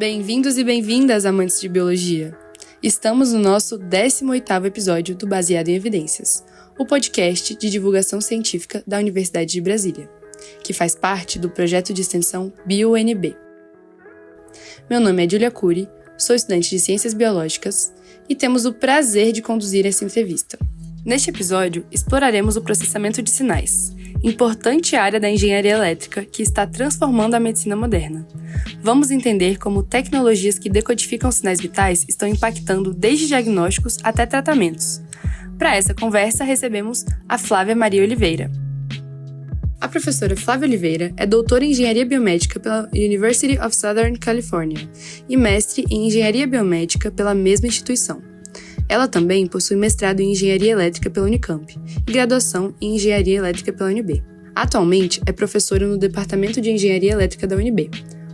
Bem-vindos e bem-vindas, amantes de biologia! Estamos no nosso 18º episódio do Baseado em Evidências, o podcast de divulgação científica da Universidade de Brasília, que faz parte do projeto de extensão BioUNB. Meu nome é Julia Cury, sou estudante de Ciências Biológicas e temos o prazer de conduzir essa entrevista. Neste episódio, exploraremos o processamento de sinais, importante área da engenharia elétrica que está transformando a medicina moderna. Vamos entender como tecnologias que decodificam sinais vitais estão impactando desde diagnósticos até tratamentos. Para essa conversa, recebemos a Flávia Maria Oliveira. A professora Flávia Oliveira é doutora em Engenharia Biomédica pela University of Southern California e mestre em Engenharia Biomédica pela mesma instituição. Ela também possui mestrado em Engenharia Elétrica pela Unicamp e graduação em Engenharia Elétrica pela UNB. Atualmente é professora no Departamento de Engenharia Elétrica da UNB,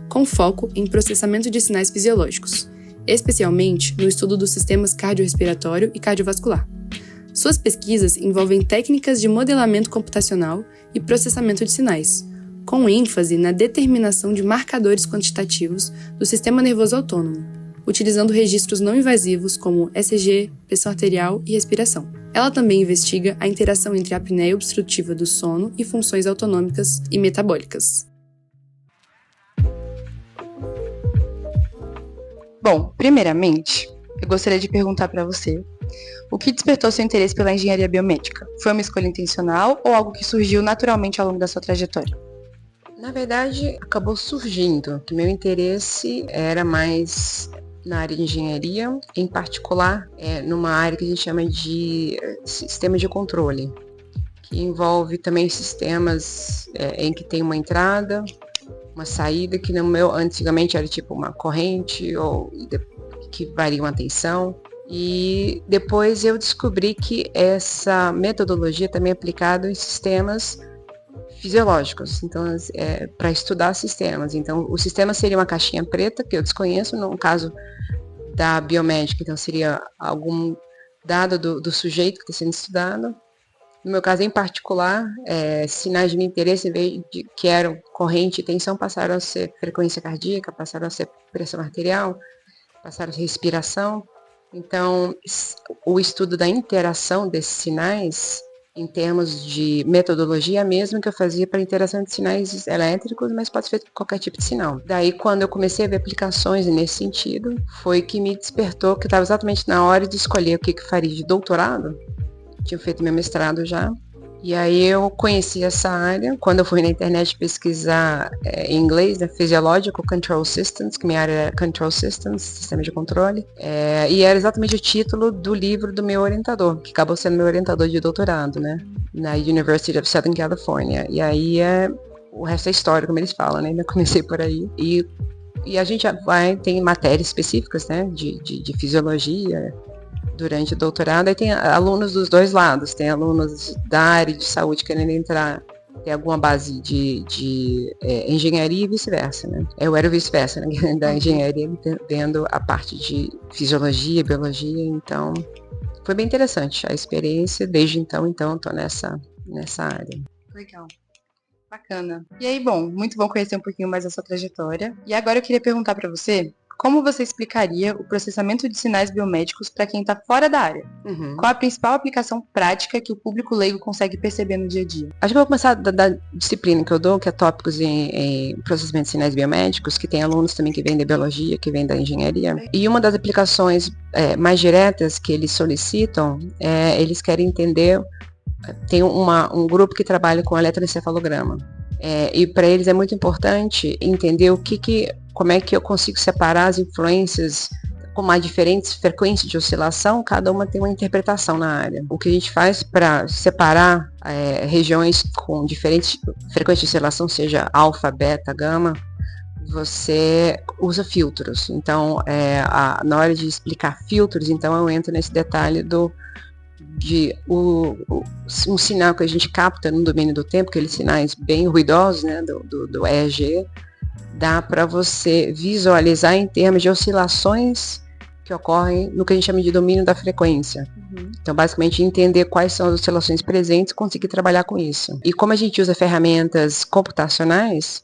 com foco em processamento de sinais fisiológicos, especialmente no estudo dos sistemas cardiorrespiratório e cardiovascular. Suas pesquisas envolvem técnicas de modelamento computacional e processamento de sinais, com ênfase na determinação de marcadores quantitativos do sistema nervoso autônomo, utilizando registros não invasivos como ECG, pressão arterial e respiração. Ela também investiga a interação entre a apneia obstrutiva do sono e funções autonômicas e metabólicas. Bom, primeiramente, eu gostaria de perguntar para você o que despertou seu interesse pela engenharia biomédica? Foi uma escolha intencional ou algo que surgiu naturalmente ao longo da sua trajetória? Na verdade, acabou surgindo, que meu interesse era mais na área de engenharia, em particular numa área que a gente chama de sistema de controle, que envolve também sistemas em que tem uma entrada, uma saída, que no meu antigamente era tipo uma corrente ou que varia uma tensão. E depois eu descobri que essa metodologia também é aplicada em sistemas fisiológicos, então para estudar sistemas. Então o sistema seria uma caixinha preta, que eu desconheço, no caso da biomédica, então seria algum dado do sujeito que está sendo estudado. No meu caso em particular, sinais de meu interesse, em vez de que eram corrente e tensão, passaram a ser frequência cardíaca, passaram a ser pressão arterial, passaram a ser respiração. Então, o estudo da interação desses sinais, em termos de metodologia, é a mesma que eu fazia para interação de sinais elétricos, mas pode ser feito qualquer tipo de sinal. Daí, quando eu comecei a ver aplicações nesse sentido, foi que me despertou, que eu estava exatamente na hora de escolher o que eu faria de doutorado. Tinha feito meu mestrado já. E aí eu conheci essa área quando eu fui na internet pesquisar em inglês, né, Physiological Control Systems, que minha área era Control Systems, sistema de controle, e era exatamente o título do livro do meu orientador, que acabou sendo meu orientador de doutorado, né, na University of Southern California. E aí o resto é história, como eles falam, né, eu comecei por aí. E a gente tem matérias específicas, né, de fisiologia, durante o doutorado, aí tem alunos dos dois lados, tem alunos da área de saúde querendo entrar, tem alguma base de engenharia e vice-versa, né? Eu era o vice-versa, né? Da engenharia, vendo a parte de fisiologia, biologia, então foi bem interessante a experiência, desde então estou nessa área. Legal. Bacana. E aí, muito bom conhecer um pouquinho mais da sua trajetória. E agora eu queria perguntar para você, como você explicaria o processamento de sinais biomédicos para quem está fora da área? Uhum. Qual a principal aplicação prática que o público leigo consegue perceber no dia a dia? Acho que eu vou começar da disciplina que eu dou, que é tópicos em processamento de sinais biomédicos, que tem alunos também que vêm da biologia, que vêm da engenharia. E uma das aplicações mais diretas que eles solicitam, eles querem entender, tem um grupo que trabalha com eletroencefalograma. E para eles é muito importante entender como é que eu consigo separar as influências com as diferentes frequências de oscilação, cada uma tem uma interpretação na área. O que a gente faz para separar regiões com diferentes frequências de oscilação, seja alfa, beta, gama, você usa filtros. Então, na hora de explicar filtros, então eu entro nesse detalhe um sinal que a gente capta no domínio do tempo, aqueles sinais bem ruidosos, né, do EEG, dá para você visualizar em termos de oscilações que ocorrem no que a gente chama de domínio da frequência. Uhum. Então, basicamente, entender quais são as oscilações presentes e conseguir trabalhar com isso. E como a gente usa ferramentas computacionais,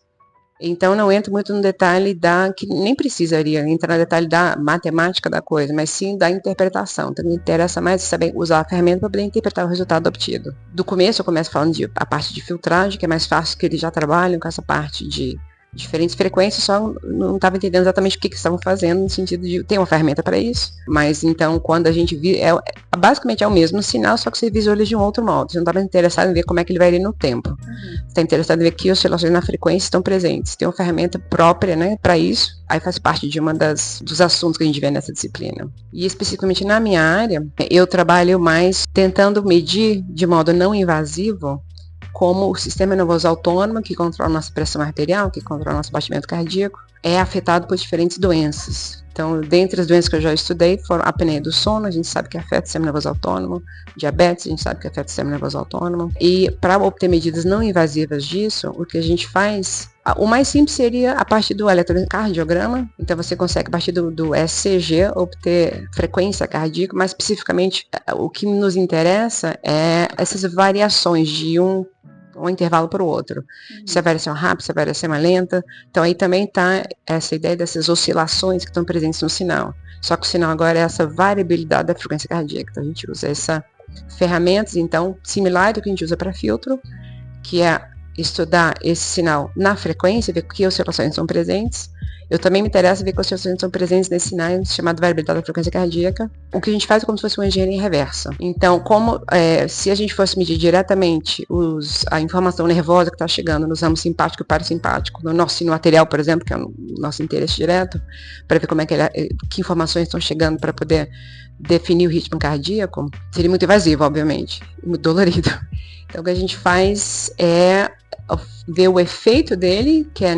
Então, não entro muito no detalhe que nem precisaria entrar no detalhe da matemática da coisa, mas sim da interpretação. Então, me interessa mais saber usar a ferramenta para poder interpretar o resultado obtido. Do começo, eu começo falando a parte de filtragem, que é mais fácil, que eles já trabalham com essa parte de diferentes frequências, só não estava entendendo exatamente o que estavam fazendo, no sentido de ter uma ferramenta para isso. Mas, então, quando a gente basicamente é o mesmo sinal, só que você visualiza de um outro modo. Você não estava interessado em ver como é que ele vai ir no tempo. Você está interessado em ver que oscilações na frequência estão presentes. Tem uma ferramenta própria, né, para isso. Aí faz parte de dos assuntos que a gente vê nessa disciplina. E especificamente na minha área, eu trabalho mais tentando medir de modo não invasivo como o sistema nervoso autônomo, que controla nossa pressão arterial, que controla nosso batimento cardíaco, é afetado por diferentes doenças. Então, dentre as doenças que eu já estudei, foram a apneia do sono, a gente sabe que afeta o sistema nervoso autônomo, diabetes, a gente sabe que afeta o sistema nervoso autônomo. E para obter medidas não invasivas disso, o que a gente faz, o mais simples seria a partir do eletrocardiograma. Então, você consegue, a partir do ECG, obter frequência cardíaca, mas especificamente o que nos interessa é essas variações de um intervalo para o outro. Se a variação é rápida, se a variação é lenta. Então aí também está essa ideia dessas oscilações que estão presentes no sinal. Só que o sinal agora é essa variabilidade da frequência cardíaca. Então a gente usa essa ferramentas, então, similar ao que a gente usa para filtro, que é estudar esse sinal na frequência, ver que oscilações estão presentes. Eu também me interessa ver que oscilações estão presentes nesse sinal chamado variabilidade da frequência cardíaca. O que a gente faz é como se fosse uma engenharia reversa. Então, se a gente fosse medir diretamente a informação nervosa que está chegando nos ramos simpático e parasimpático, no nosso sino arterial, por exemplo, que é o nosso interesse direto, para ver como é que informações estão chegando para poder definir o ritmo cardíaco, seria muito invasivo, obviamente, muito dolorido. Então, o que a gente faz é ver o efeito dele, que é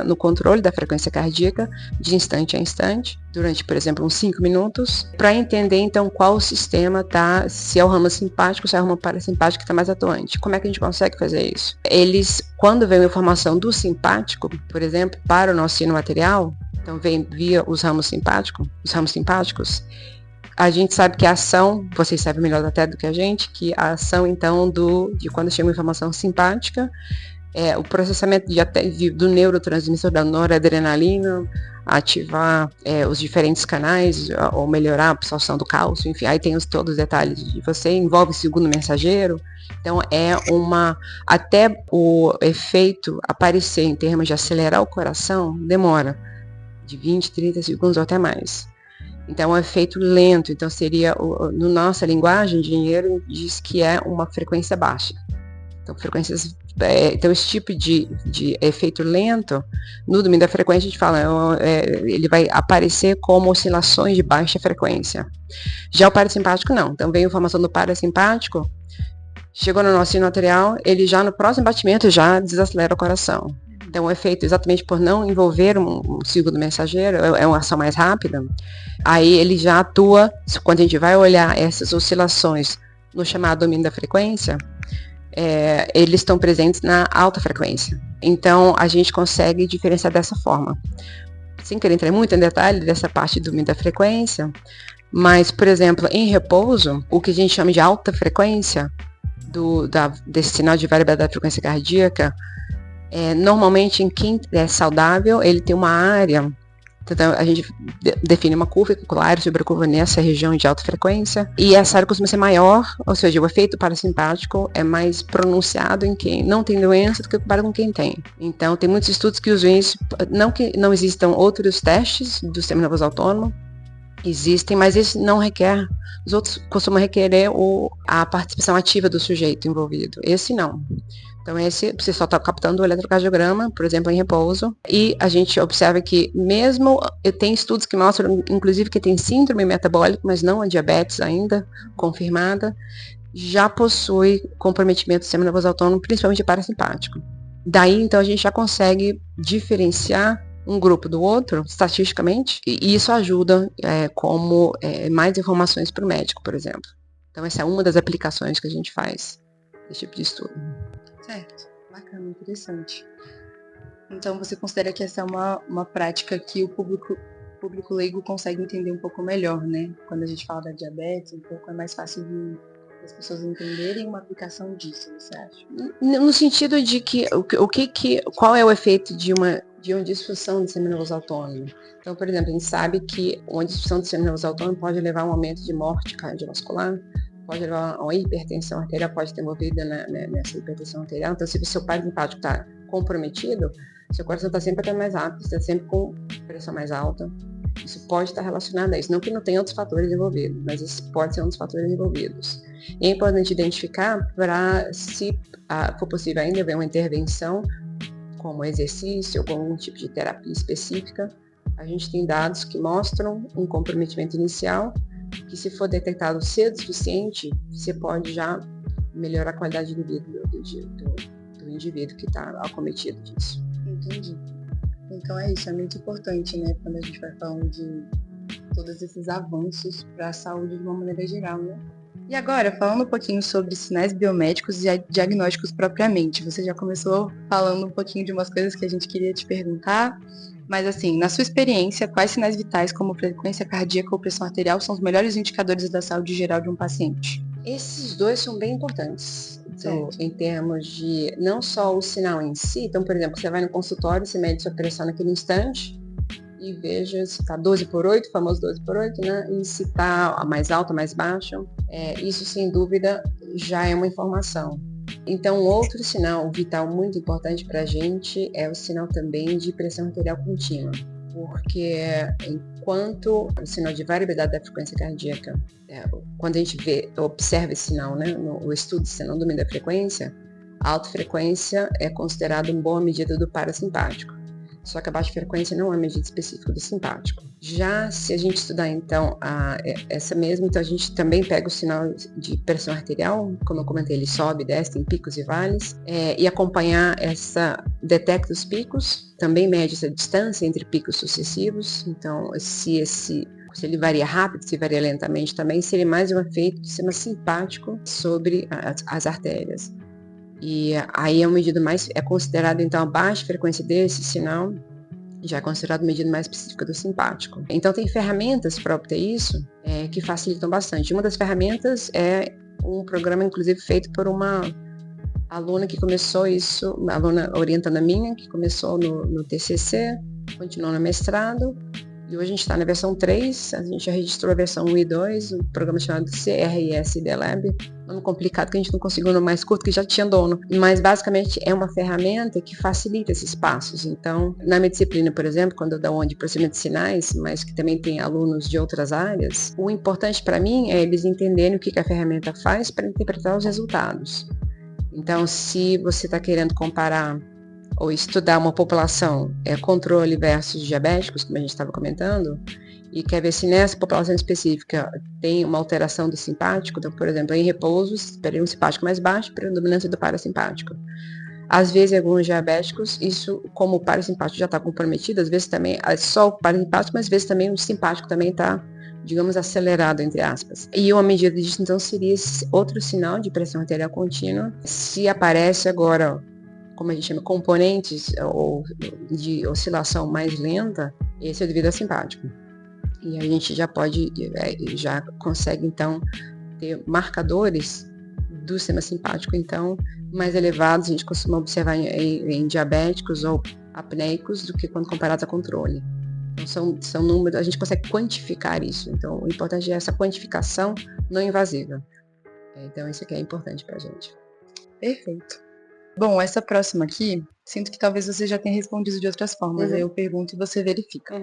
no controle da frequência cardíaca, de instante a instante, durante, por exemplo, uns 5 minutos, para entender, então, qual sistema está, se é o ramo simpático, se é o ramo parasimpático que está mais atuante. Como é que a gente consegue fazer isso? Eles, quando vem a informação do simpático, por exemplo, para o nosso sino arterial, então vem via os ramos simpáticos, a gente sabe que a ação, vocês sabem melhor até do que a gente, que a ação, então, de quando chega uma informação simpática, o processamento do neurotransmissor da noradrenalina, ativar os diferentes canais, ou melhorar a absorção do cálcio, enfim, aí tem todos os detalhes de você, envolve o segundo mensageiro. Então, até o efeito aparecer em termos de acelerar o coração, demora de 20, 30 segundos ou até mais. Então, é um efeito lento. Então, seria, no nossa linguagem, o engenheiro diz que é uma frequência baixa. Então, então esse tipo de efeito lento, no domínio da frequência, a gente fala, ele vai aparecer como oscilações de baixa frequência. Já o parasimpático, não. Então, vem a informação do parasimpático, chegou no nosso sino arterial, ele já no próximo batimento já desacelera o coração. Então, o efeito, exatamente por não envolver um segundo mensageiro, é uma ação mais rápida, aí ele já atua, quando a gente vai olhar essas oscilações no chamado domínio da frequência, eles estão presentes na alta frequência. Então, a gente consegue diferenciar dessa forma. Sem querer entrar muito em detalhe dessa parte do domínio da frequência, mas, por exemplo, em repouso, o que a gente chama de alta frequência, desse sinal de variabilidade da frequência cardíaca, normalmente em quem é saudável, ele tem uma área, então a gente define uma curva auricular sobre a curva nessa região de alta frequência, e essa área costuma ser maior, ou seja, o efeito parasimpático é mais pronunciado em quem não tem doença do que comparado com quem tem. Então tem muitos estudos que usam isso, não que não existam outros testes do sistema nervoso autônomo, existem, mas esse não requer, os outros costumam requerer a participação ativa do sujeito envolvido, esse não. Então, você só está captando o eletrocardiograma, por exemplo, em repouso, e a gente observa que mesmo, tem estudos que mostram, inclusive, que tem síndrome metabólica, mas não a diabetes ainda confirmada, já possui comprometimento do sistema nervoso autônomo, principalmente parasimpático. Daí, então, a gente já consegue diferenciar um grupo do outro, estatisticamente, e isso ajuda como mais informações para o médico, por exemplo. Então, essa é uma das aplicações que a gente faz desse tipo de estudo. Certo, bacana, interessante. Então você considera que essa é uma prática que o público leigo consegue entender um pouco melhor, né? Quando a gente fala da diabetes, um pouco é mais fácil as pessoas entenderem uma aplicação disso, você acha? No sentido de que qual é o efeito de uma disfunção do sistema nervoso autônomo? Então, por exemplo, a gente sabe que uma disfunção do sistema nervoso autônomo pode levar a um aumento de morte cardiovascular, pode levar a uma hipertensão arterial, pode ter envolvida nessa hipertensão arterial. Então, se o seu parasimpático está comprometido, seu coração está sempre até mais rápido, está sempre com pressão mais alta. Isso pode estar relacionado a isso. Não que não tenha outros fatores envolvidos, mas esse pode ser um dos fatores envolvidos. E é importante identificar para, se for possível ainda, haver uma intervenção, como exercício ou com algum tipo de terapia específica. A gente tem dados que mostram um comprometimento inicial, que se for detectado cedo o suficiente, você pode já melhorar a qualidade de vida do indivíduo que está acometido disso. Entendi. Então é isso, é muito importante, né, quando a gente vai falando de todos esses avanços para a saúde de uma maneira geral, né? E agora, falando um pouquinho sobre sinais biomédicos e diagnósticos propriamente, você já começou falando um pouquinho de umas coisas que a gente queria te perguntar, mas assim, na sua experiência, quais sinais vitais como frequência cardíaca ou pressão arterial são os melhores indicadores da saúde geral de um paciente? Esses dois são bem importantes, então, em termos de não só o sinal em si. Então, por exemplo, você vai no consultório, você mede sua pressão naquele instante e veja se está 12/8, o famoso 12/8, né? E se está mais alta, mais baixa. Isso, sem dúvida, já é uma informação. Então, outro sinal vital muito importante para a gente é o sinal também de pressão arterial contínua, porque enquanto o sinal de variabilidade da frequência cardíaca, quando a gente observa esse sinal, né, no estudo de sinal do domínio da frequência, a alta frequência é considerada uma boa medida do parasimpático. Só que a baixa frequência não é uma medida específica do simpático. Já se a gente estudar, então, essa mesma, então a gente também pega o sinal de pressão arterial, como eu comentei, ele sobe, desce, tem picos e vales, e acompanhar detecta os picos, também mede essa distância entre picos sucessivos. Então, se ele varia rápido, se varia lentamente também, seria mais um efeito do sistema simpático sobre as artérias. E aí é considerado, então, a baixa frequência desse sinal, já é considerado uma medida mais específica do simpático. Então, tem ferramentas para obter isso que facilitam bastante. Uma das ferramentas é um programa, inclusive, feito por uma aluna que começou isso, uma aluna orientanda minha, que começou no TCC, continuou no mestrado, e hoje a gente está na versão 3, a gente já registrou a versão 1 e 2, um programa chamado CRS-ID Lab, nome complicado que a gente não conseguiu no mais curto, que já tinha dono, mas basicamente é uma ferramenta que facilita esses passos. Então, na minha disciplina, por exemplo, quando eu dou aula de processamento de sinais, mas que também tem alunos de outras áreas, o importante para mim é eles entenderem o que a ferramenta faz para interpretar os resultados. Então, se você está querendo comparar ou estudar uma população controle versus diabéticos, como a gente estava comentando, e quer ver se nessa população específica tem uma alteração do simpático, então, por exemplo, em repouso, esperei um simpático mais baixo, predominância do parasimpático. Às vezes, em alguns diabéticos, isso, como o parasimpático já está comprometido, às vezes também, só o parasimpático, mas às vezes também o simpático também está, digamos, acelerado, entre aspas. E uma medida disso, então, seria esse outro sinal de pressão arterial contínua. Se aparece agora, como a gente chama, componentes ou de oscilação mais lenta, esse é devido ao simpático. E a gente já consegue, então, ter marcadores do sistema simpático, então, mais elevados, a gente costuma observar em diabéticos ou apneicos do que quando comparado a controle. Então, são números, a gente consegue quantificar isso. Então, o importante é essa quantificação não invasiva. Então, isso aqui é importante para a gente. Perfeito. Bom, essa próxima aqui, sinto que talvez você já tenha respondido de outras formas. Aí eu pergunto e você verifica.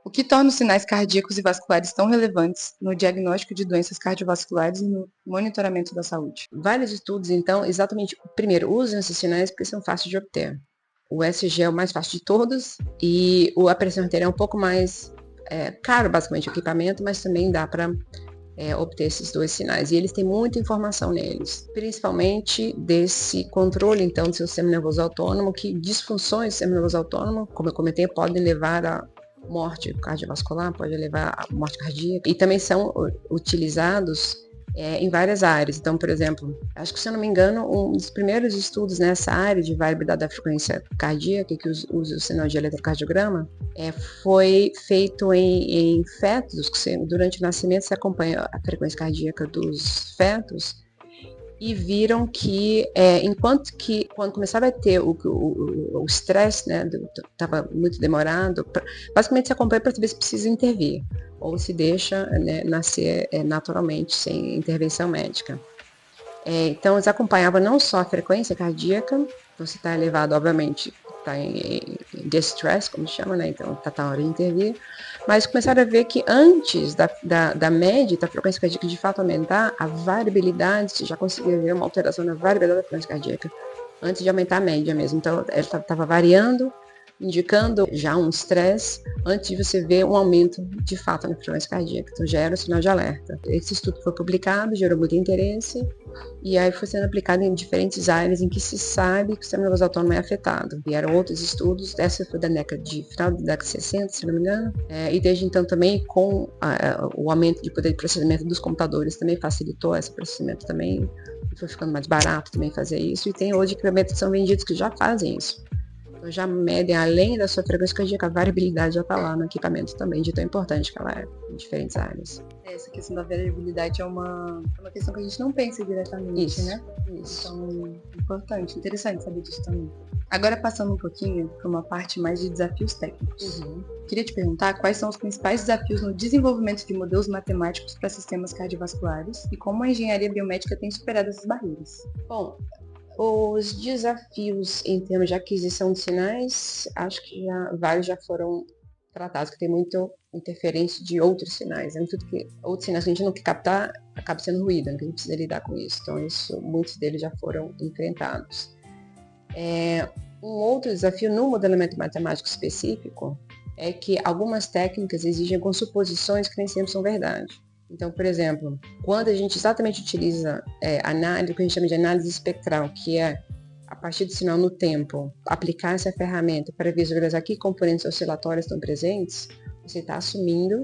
O que torna os sinais cardíacos e vasculares tão relevantes no diagnóstico de doenças cardiovasculares e no monitoramento da saúde? Vários estudos, então, exatamente, primeiro, usam esses sinais porque são fáceis de obter. O ECG é o mais fácil de todos e a pressão arterial é um pouco mais caro, basicamente, o equipamento, mas também dá para obter esses dois sinais. E eles têm muita informação neles, principalmente desse controle, então, do seu sistema nervoso autônomo, que disfunções do sistema nervoso autônomo, como eu comentei, podem levar a morte cardiovascular, pode levar a morte cardíaca, e também são utilizados em várias áreas. Então, por exemplo, acho que, se eu não me engano, um dos primeiros estudos nessa área de variabilidade da frequência cardíaca, que usa o sinal de eletrocardiograma, foi feito em fetos, que durante o nascimento se acompanha a frequência cardíaca dos fetos, e viram que, quando começava a ter o estresse, né, estava muito demorado, basicamente se acompanha para saber se precisa intervir, ou se deixa, né, nascer naturalmente, sem intervenção médica. Então, eles acompanhavam não só a frequência cardíaca, então se está elevado, obviamente, está em distress, como chama, né? Então está na hora de intervir, mas começaram a ver que antes da média da frequência cardíaca de fato aumentar, a variabilidade, você já conseguia ver uma alteração na variabilidade da frequência cardíaca, antes de aumentar a média mesmo. Então ela estava variando, indicando já um estresse, antes de você ver um aumento de fato na frequência cardíaca. Então já era um sinal de alerta. Esse estudo foi publicado, gerou muito interesse, e aí foi sendo aplicado em diferentes áreas em que se sabe que o sistema nervoso autônomo é afetado. Vieram outros estudos, essa foi da década de final da década de 60, se não me engano, e desde então também com o aumento de poder de processamento dos computadores também facilitou esse processamento também, foi ficando mais barato também fazer isso, e tem hoje equipamentos que são vendidos que já fazem isso. Então já medem, além da sua frequência cardíaca, a variabilidade já está lá no equipamento também, de tão importante que ela é em diferentes áreas. Essa questão da variabilidade é uma questão que a gente não pensa diretamente, Isso, né? Isso. Então, importante, interessante saber disso também. Agora, passando um pouquinho para uma parte mais de desafios técnicos. Queria te perguntar quais são os principais desafios no desenvolvimento de modelos matemáticos para sistemas cardiovasculares e como a engenharia biomédica tem superado essas barreiras. Bom, os desafios em termos de aquisição de sinais, acho que vários já foram tratados, que tem muita interferência de outros sinais. Tudo que outros sinais que a gente não quer captar acaba sendo ruído, né? Que a gente precisa lidar com isso. Então, muitos deles já foram enfrentados. Um outro desafio no modelamento matemático específico é que algumas técnicas exigem com suposições que nem sempre são verdade. Então, por exemplo, quando a gente exatamente utiliza análise, o que a gente chama de análise espectral, que é, a partir do sinal no tempo, aplicar essa ferramenta para visualizar que componentes oscilatórios estão presentes, você está assumindo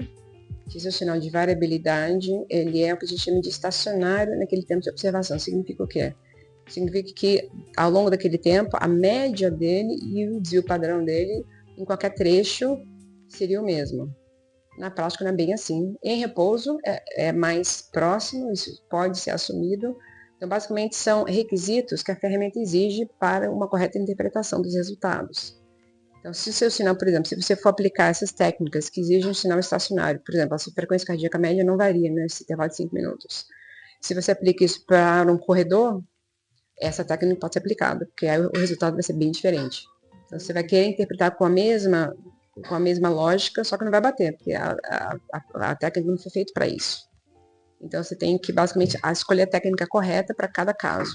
que esse sinal de variabilidade, ele é o que a gente chama de estacionário naquele tempo de observação. Significa o quê? Significa que, ao longo daquele tempo, a média dele e o desvio padrão dele, em qualquer trecho, seria o mesmo. Na prática não é bem assim. Em repouso é mais próximo, isso pode ser assumido. Então, basicamente, são requisitos que a ferramenta exige para uma correta interpretação dos resultados. Então, se o seu sinal, por exemplo, se você for aplicar essas técnicas que exigem um sinal estacionário, por exemplo, a sua frequência cardíaca média não varia nesse intervalo de 5 minutos. Se você aplica isso para um corredor, essa técnica não pode ser aplicada, porque aí o resultado vai ser bem diferente. Então, você vai querer interpretar com a mesma lógica, só que não vai bater, porque a técnica não foi feita para isso. Então, você tem que, basicamente, escolher a técnica correta para cada caso.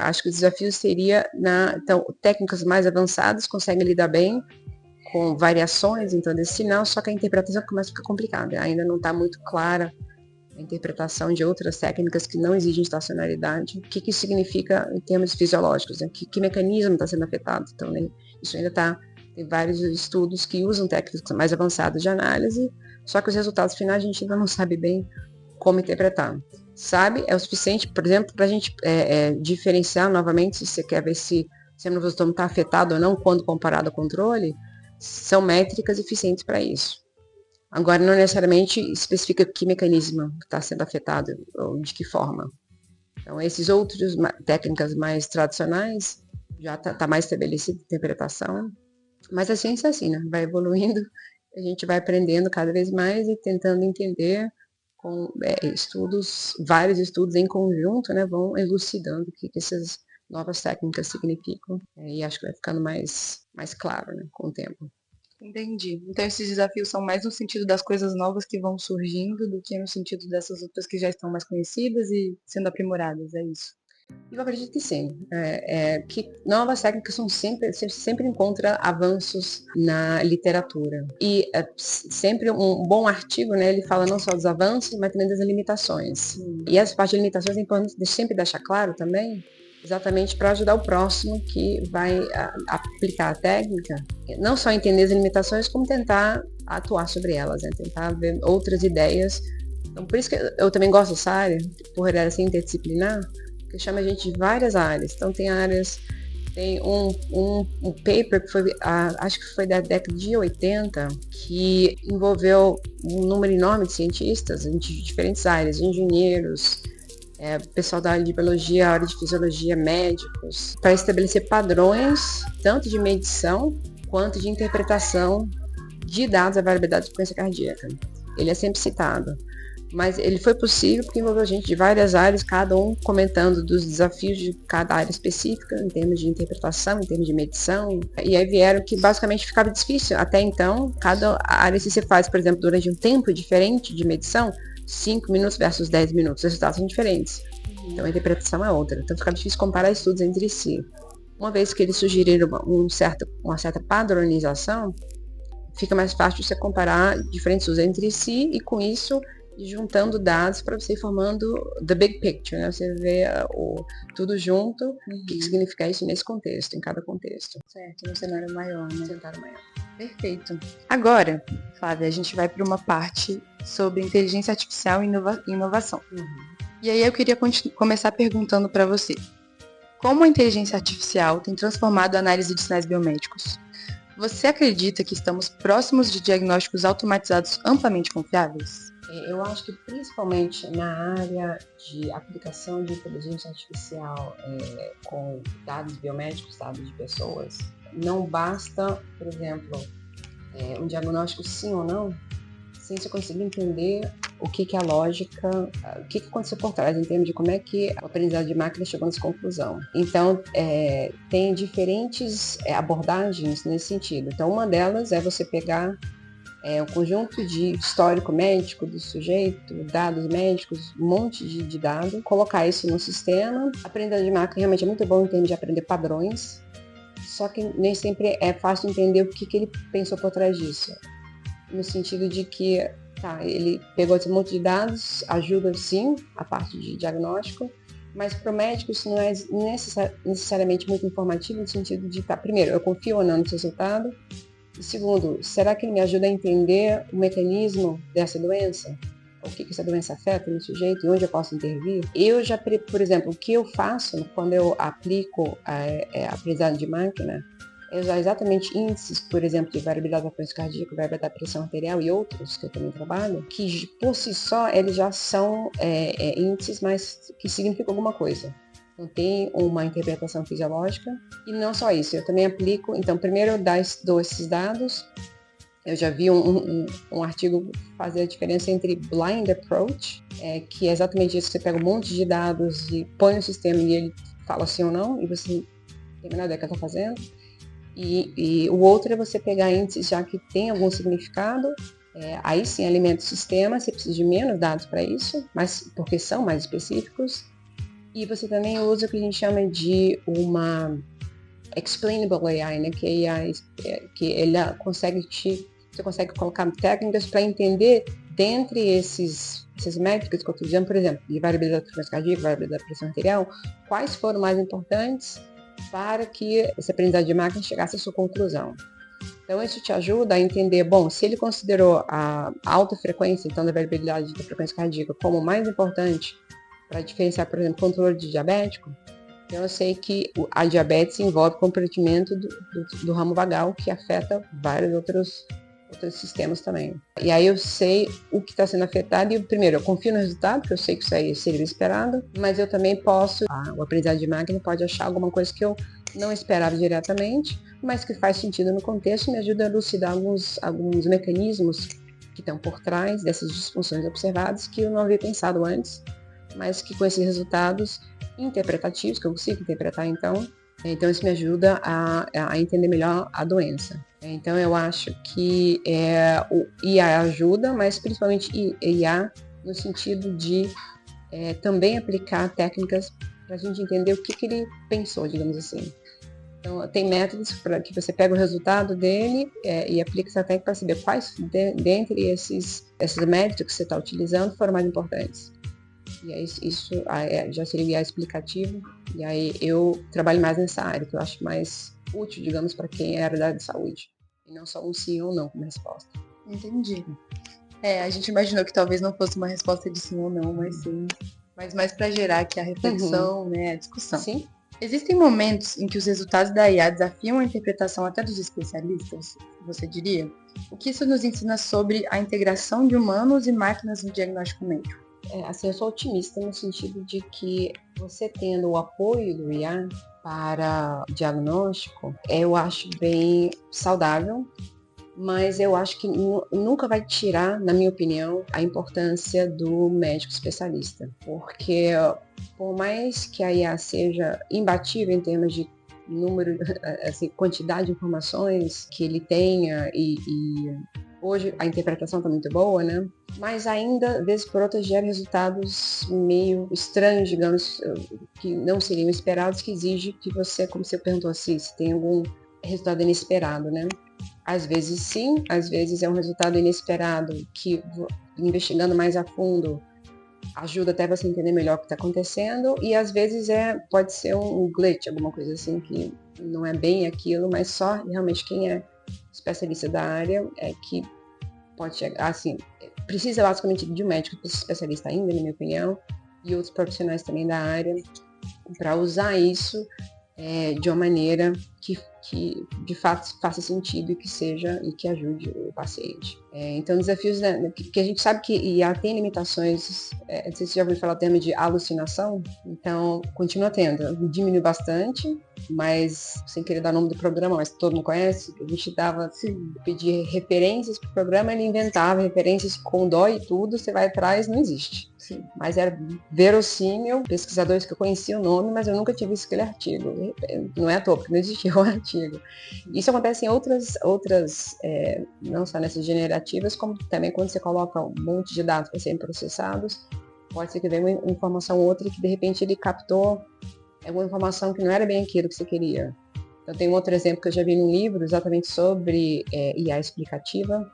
Acho que o desafio seria, então, técnicas mais avançadas conseguem lidar bem com variações, então, desse sinal, só que a interpretação começa a ficar complicada. Ainda não está muito clara a interpretação de outras técnicas que não exigem estacionalidade. O que isso significa em termos fisiológicos, né? Que mecanismo está sendo afetado? Então, né, isso ainda tem vários estudos que usam técnicas mais avançadas de análise, só que os resultados finais a gente ainda não sabe bem como interpretar. Sabe, é o suficiente, por exemplo, para a gente diferenciar novamente, se você quer ver se o sistema nervoso autônomo está afetado ou não quando comparado ao controle, são métricas eficientes para isso. Agora, não necessariamente especifica que mecanismo está sendo afetado ou de que forma. Então, esses outros técnicas mais tradicionais já está mais estabelecida a interpretação. Mas a ciência é assim, né? Vai evoluindo, a gente vai aprendendo cada vez mais e tentando entender com vários estudos em conjunto, né? Vão elucidando o que essas novas técnicas significam. E acho que vai ficando mais claro, né, com o tempo. Entendi. Então esses desafios são mais no sentido das coisas novas que vão surgindo do que no sentido dessas outras que já estão mais conhecidas e sendo aprimoradas, é isso? Eu acredito que sim. Que novas técnicas você sempre encontra avanços na literatura. E sempre um bom artigo, né, ele fala não só dos avanços, mas também das limitações. E essa parte de limitações é importante sempre deixar claro também, exatamente para ajudar o próximo que vai aplicar a técnica, não só entender as limitações, como tentar atuar sobre elas, né? Tentar ver outras ideias. Então, por isso que eu também gosto dessa área, por ela ser interdisciplinar, que chama a gente de várias áreas. Então, tem um paper que foi, acho que foi da década de 80, que envolveu um número enorme de cientistas de diferentes áreas, engenheiros, pessoal da área de biologia, área de fisiologia, médicos, para estabelecer padrões, tanto de medição quanto de interpretação de dados da variabilidade de frequência cardíaca. Ele é sempre citado, mas ele foi possível porque envolveu gente de várias áreas, cada um comentando dos desafios de cada área específica, em termos de interpretação, em termos de medição, e aí vieram que basicamente ficava difícil. Até então, cada área, se você faz, por exemplo, durante um tempo diferente de medição, 5 minutos versus 10 minutos, os resultados são diferentes. Então a interpretação é outra. Então fica difícil comparar estudos entre si. Uma vez que eles sugeriram uma certa padronização, fica mais fácil você comparar diferentes estudos entre si e com isso juntando dados para você ir formando the big picture, né? Você vê tudo junto, o que significa isso nesse contexto, em cada contexto. Certo, no cenário maior, né? Cenário maior. Perfeito. Agora, Flávia, a gente vai para uma parte sobre inteligência artificial e inovação. E aí eu queria começar perguntando para você. Como a inteligência artificial tem transformado a análise de sinais biomédicos? Você acredita que estamos próximos de diagnósticos automatizados amplamente confiáveis? Eu acho que principalmente na área de aplicação de inteligência artificial com dados biomédicos, dados de pessoas, não basta, por exemplo, um diagnóstico sim ou não, sem você conseguir entender o que é a lógica, o que aconteceu por trás, em termos de como é que a aprendizagem de máquina chegou nessa conclusão. Então, tem diferentes abordagens nesse sentido. Então, uma delas é você pegar um conjunto de histórico médico do sujeito, dados médicos, um monte de dados, colocar isso no sistema. A aprendizagem de máquina realmente é muito bom em termos de aprender padrões, só que nem sempre é fácil entender o que ele pensou por trás disso. No sentido de que ele pegou esse monte de dados, ajuda sim a parte de diagnóstico, mas para o médico isso não é necessariamente muito informativo, no sentido de, primeiro, eu confio ou não nesse resultado, e segundo, será que ele me ajuda a entender o mecanismo dessa doença? O que essa doença afeta no sujeito e onde eu posso intervir? Eu já, por exemplo, o que eu faço quando eu aplico a aprendizagem de máquina, é usar exatamente índices, por exemplo, de variabilidade da frequência cardíaca, variabilidade da pressão arterial e outros que eu também trabalho, que por si só eles já são índices, mas que significam alguma coisa. Então tem uma interpretação fisiológica e não só isso, eu também aplico, então primeiro eu dou esses dados, eu já vi um artigo fazer a diferença entre blind approach, que é exatamente isso, você pega um monte de dados e põe no sistema e ele fala sim ou não, e você tem a menor ideia do que está fazendo. E o outro é você pegar índices já que tem algum significado, aí sim alimenta o sistema, você precisa de menos dados para isso, mas porque são mais específicos. E você também usa o que a gente chama de uma explainable AI, né? Que AI, que ele você consegue colocar técnicas para entender dentre essas métricas que eu estou dizendo, por exemplo, de variabilidade da frequência cardíaca, variabilidade da pressão arterial, quais foram mais importantes para que essa aprendizagem de máquina chegasse à sua conclusão. Então isso te ajuda a entender, bom, se ele considerou a alta frequência, então da variabilidade da frequência cardíaca como mais importante para diferenciar, por exemplo, controle de diabético, então eu sei que a diabetes envolve comprometimento do ramo vagal, que afeta vários outros sistemas também. E aí eu sei o que está sendo afetado e, primeiro, eu confio no resultado, porque eu sei que isso aí seria esperado, mas eu também o aprendizado de máquina pode achar alguma coisa que eu não esperava diretamente, mas que faz sentido no contexto e me ajuda a elucidar alguns mecanismos que estão por trás dessas disfunções observadas que eu não havia pensado antes, mas que com esses resultados interpretativos, que eu consigo interpretar então isso me ajuda a entender melhor a doença. Então eu acho que o IA ajuda, mas principalmente IA no sentido de também aplicar técnicas para a gente entender o que ele pensou, digamos assim. Então tem métodos para que você pega o resultado dele e aplica essa técnica para saber quais dentre esses métodos que você está utilizando foram mais importantes. E aí isso já seria o IA explicativo, e aí eu trabalho mais nessa área, que eu acho mais útil, digamos, para quem é da área de saúde, e não só um sim ou não como resposta. Entendi. A gente imaginou que talvez não fosse uma resposta de sim ou não, mas mais para gerar aqui a reflexão, né, a discussão. Sim. Existem momentos em que os resultados da IA desafiam a interpretação até dos especialistas, você diria? O que isso nos ensina sobre a integração de humanos e máquinas no diagnóstico médico? Assim, eu sou otimista no sentido de que você tendo o apoio do IA para diagnóstico, eu acho bem saudável, mas eu acho que nunca vai tirar, na minha opinião, a importância do médico especialista, porque por mais que a IA seja imbatível em termos de número, assim, quantidade de informações que ele tenha e hoje a interpretação está muito boa, né? Mas ainda, vez por outra, gera resultados meio estranhos, digamos, que não seriam esperados, que exige que você, como você perguntou assim, se tem algum resultado inesperado, né? Às vezes sim, às vezes é um resultado inesperado que, investigando mais a fundo, ajuda até você entender melhor o que está acontecendo, e às vezes pode ser um glitch, alguma coisa assim, que não é bem aquilo, mas só realmente quem é especialista da área é que pode chegar, assim, precisa basicamente de um médico especialista ainda, na minha opinião, e outros profissionais também da área, para usar isso de uma maneira que de fato faça sentido e que ajude o paciente. Então, desafios, né, que a gente sabe que IA tem limitações, não sei se você já ouviu falar o termo de alucinação, então continua tendo, diminuiu bastante, mas sem querer dar o nome do programa, mas todo mundo conhece, a gente pedir referências para o programa, ele inventava referências com dó e tudo, você vai atrás, não existe. Sim. Mas era verossímil, pesquisadores que eu conhecia o nome, mas eu nunca tinha visto aquele artigo. Não é à toa, porque não existia o artigo. Isso acontece em outras não só nessas generativas, como também quando você coloca um monte de dados para serem processados, pode ser que venha uma informação ou outra que de repente ele captou alguma informação que não era bem aquilo que você queria. Então tem um outro exemplo que eu já vi num livro exatamente sobre IA explicativa,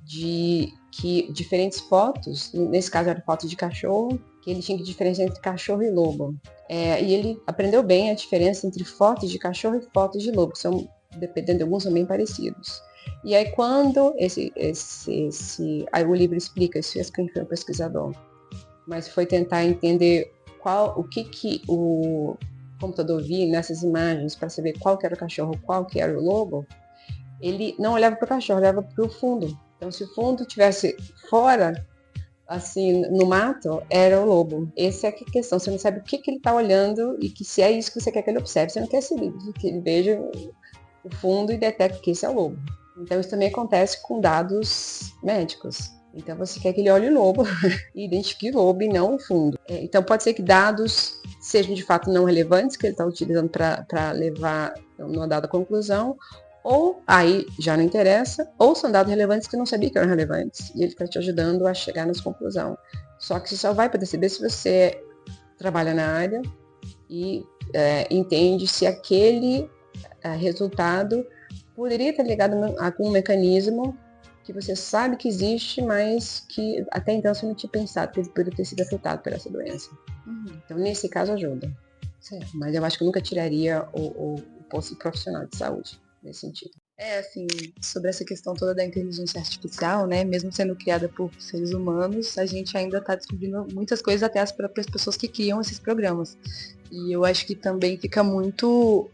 de que diferentes fotos, nesse caso eram fotos de cachorro, que ele tinha que diferenciar entre cachorro e lobo. E ele aprendeu bem a diferença entre fotos de cachorro e fotos de lobo, que são, dependendo de alguns, são bem parecidos. E aí quando aí o livro explica, isso fez quem foi o pesquisador, mas foi tentar entender o que o computador via nessas imagens para saber qual que era o cachorro, qual que era o lobo, ele não olhava para o cachorro, olhava para o fundo. Então, se o fundo estivesse fora, assim, no mato, era o lobo. Essa é a questão. Você não sabe o que ele está olhando e que se é isso que você quer que ele observe. Você não quer que ele veja o fundo e detecte que esse é o lobo. Então, isso também acontece com dados médicos. Então, você quer que ele olhe o lobo e identifique o lobo e não o fundo. Então, pode ser que dados sejam de fato não relevantes, que ele está utilizando para levar uma dada conclusão, ou aí já não interessa, ou são dados relevantes que não sabia que eram relevantes, e ele está te ajudando a chegar nessa conclusão. Só que você só vai perceber se você trabalha na área e entende se aquele resultado poderia estar ligado a algum mecanismo que você sabe que existe, mas que até então você não tinha pensado que ele poderia ter sido afetado por essa doença. Então, nesse caso, ajuda. Certo. Mas eu acho que eu nunca tiraria o posto profissional de saúde nesse sentido. Assim, sobre essa questão toda da inteligência artificial, né, mesmo sendo criada por seres humanos, a gente ainda está descobrindo muitas coisas, até as próprias pessoas que criam esses programas. E eu acho que também fica muito,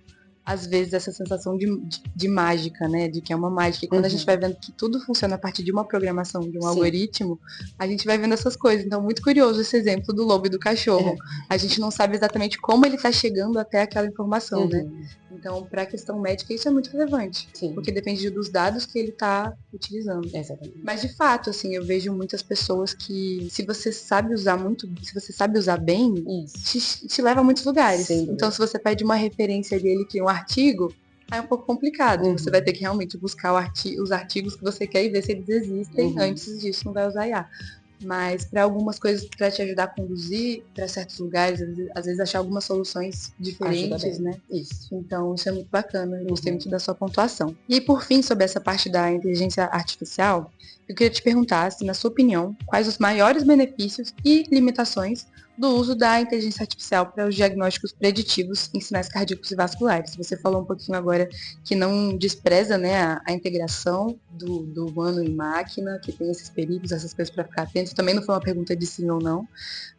às vezes, essa sensação de mágica, né, de que é uma mágica. E quando a gente vai vendo que tudo funciona a partir de uma programação, de um algoritmo, a gente vai vendo essas coisas. Então, muito curioso esse exemplo do lobo e do cachorro. A gente não sabe exatamente como ele está chegando até aquela informação, né? Então, para a questão médica, isso é muito relevante. Sim. Porque depende dos dados que ele está utilizando. Exatamente. Mas, de fato, assim, eu vejo muitas pessoas que, se você sabe usar bem, te leva a muitos lugares. Sim. Então, se você pede uma referência dele que é um artigo, é um pouco complicado. Você vai ter que realmente buscar os artigos que você quer e ver se eles existem. Antes disso, não vai usar IA. Mas para algumas coisas, para te ajudar a conduzir para certos lugares, às vezes achar algumas soluções diferentes, né? Isso. Então, isso é muito bacana. Eu gostei muito da sua pontuação. E por fim, sobre essa parte da inteligência artificial, eu queria te perguntar, se, na sua opinião, quais os maiores benefícios e limitações do uso da inteligência artificial para os diagnósticos preditivos em sinais cardíacos e vasculares. Você falou um pouquinho agora que não despreza, né, a integração do humano e máquina, que tem esses perigos, essas coisas para ficar atento. Também não foi uma pergunta de sim ou não,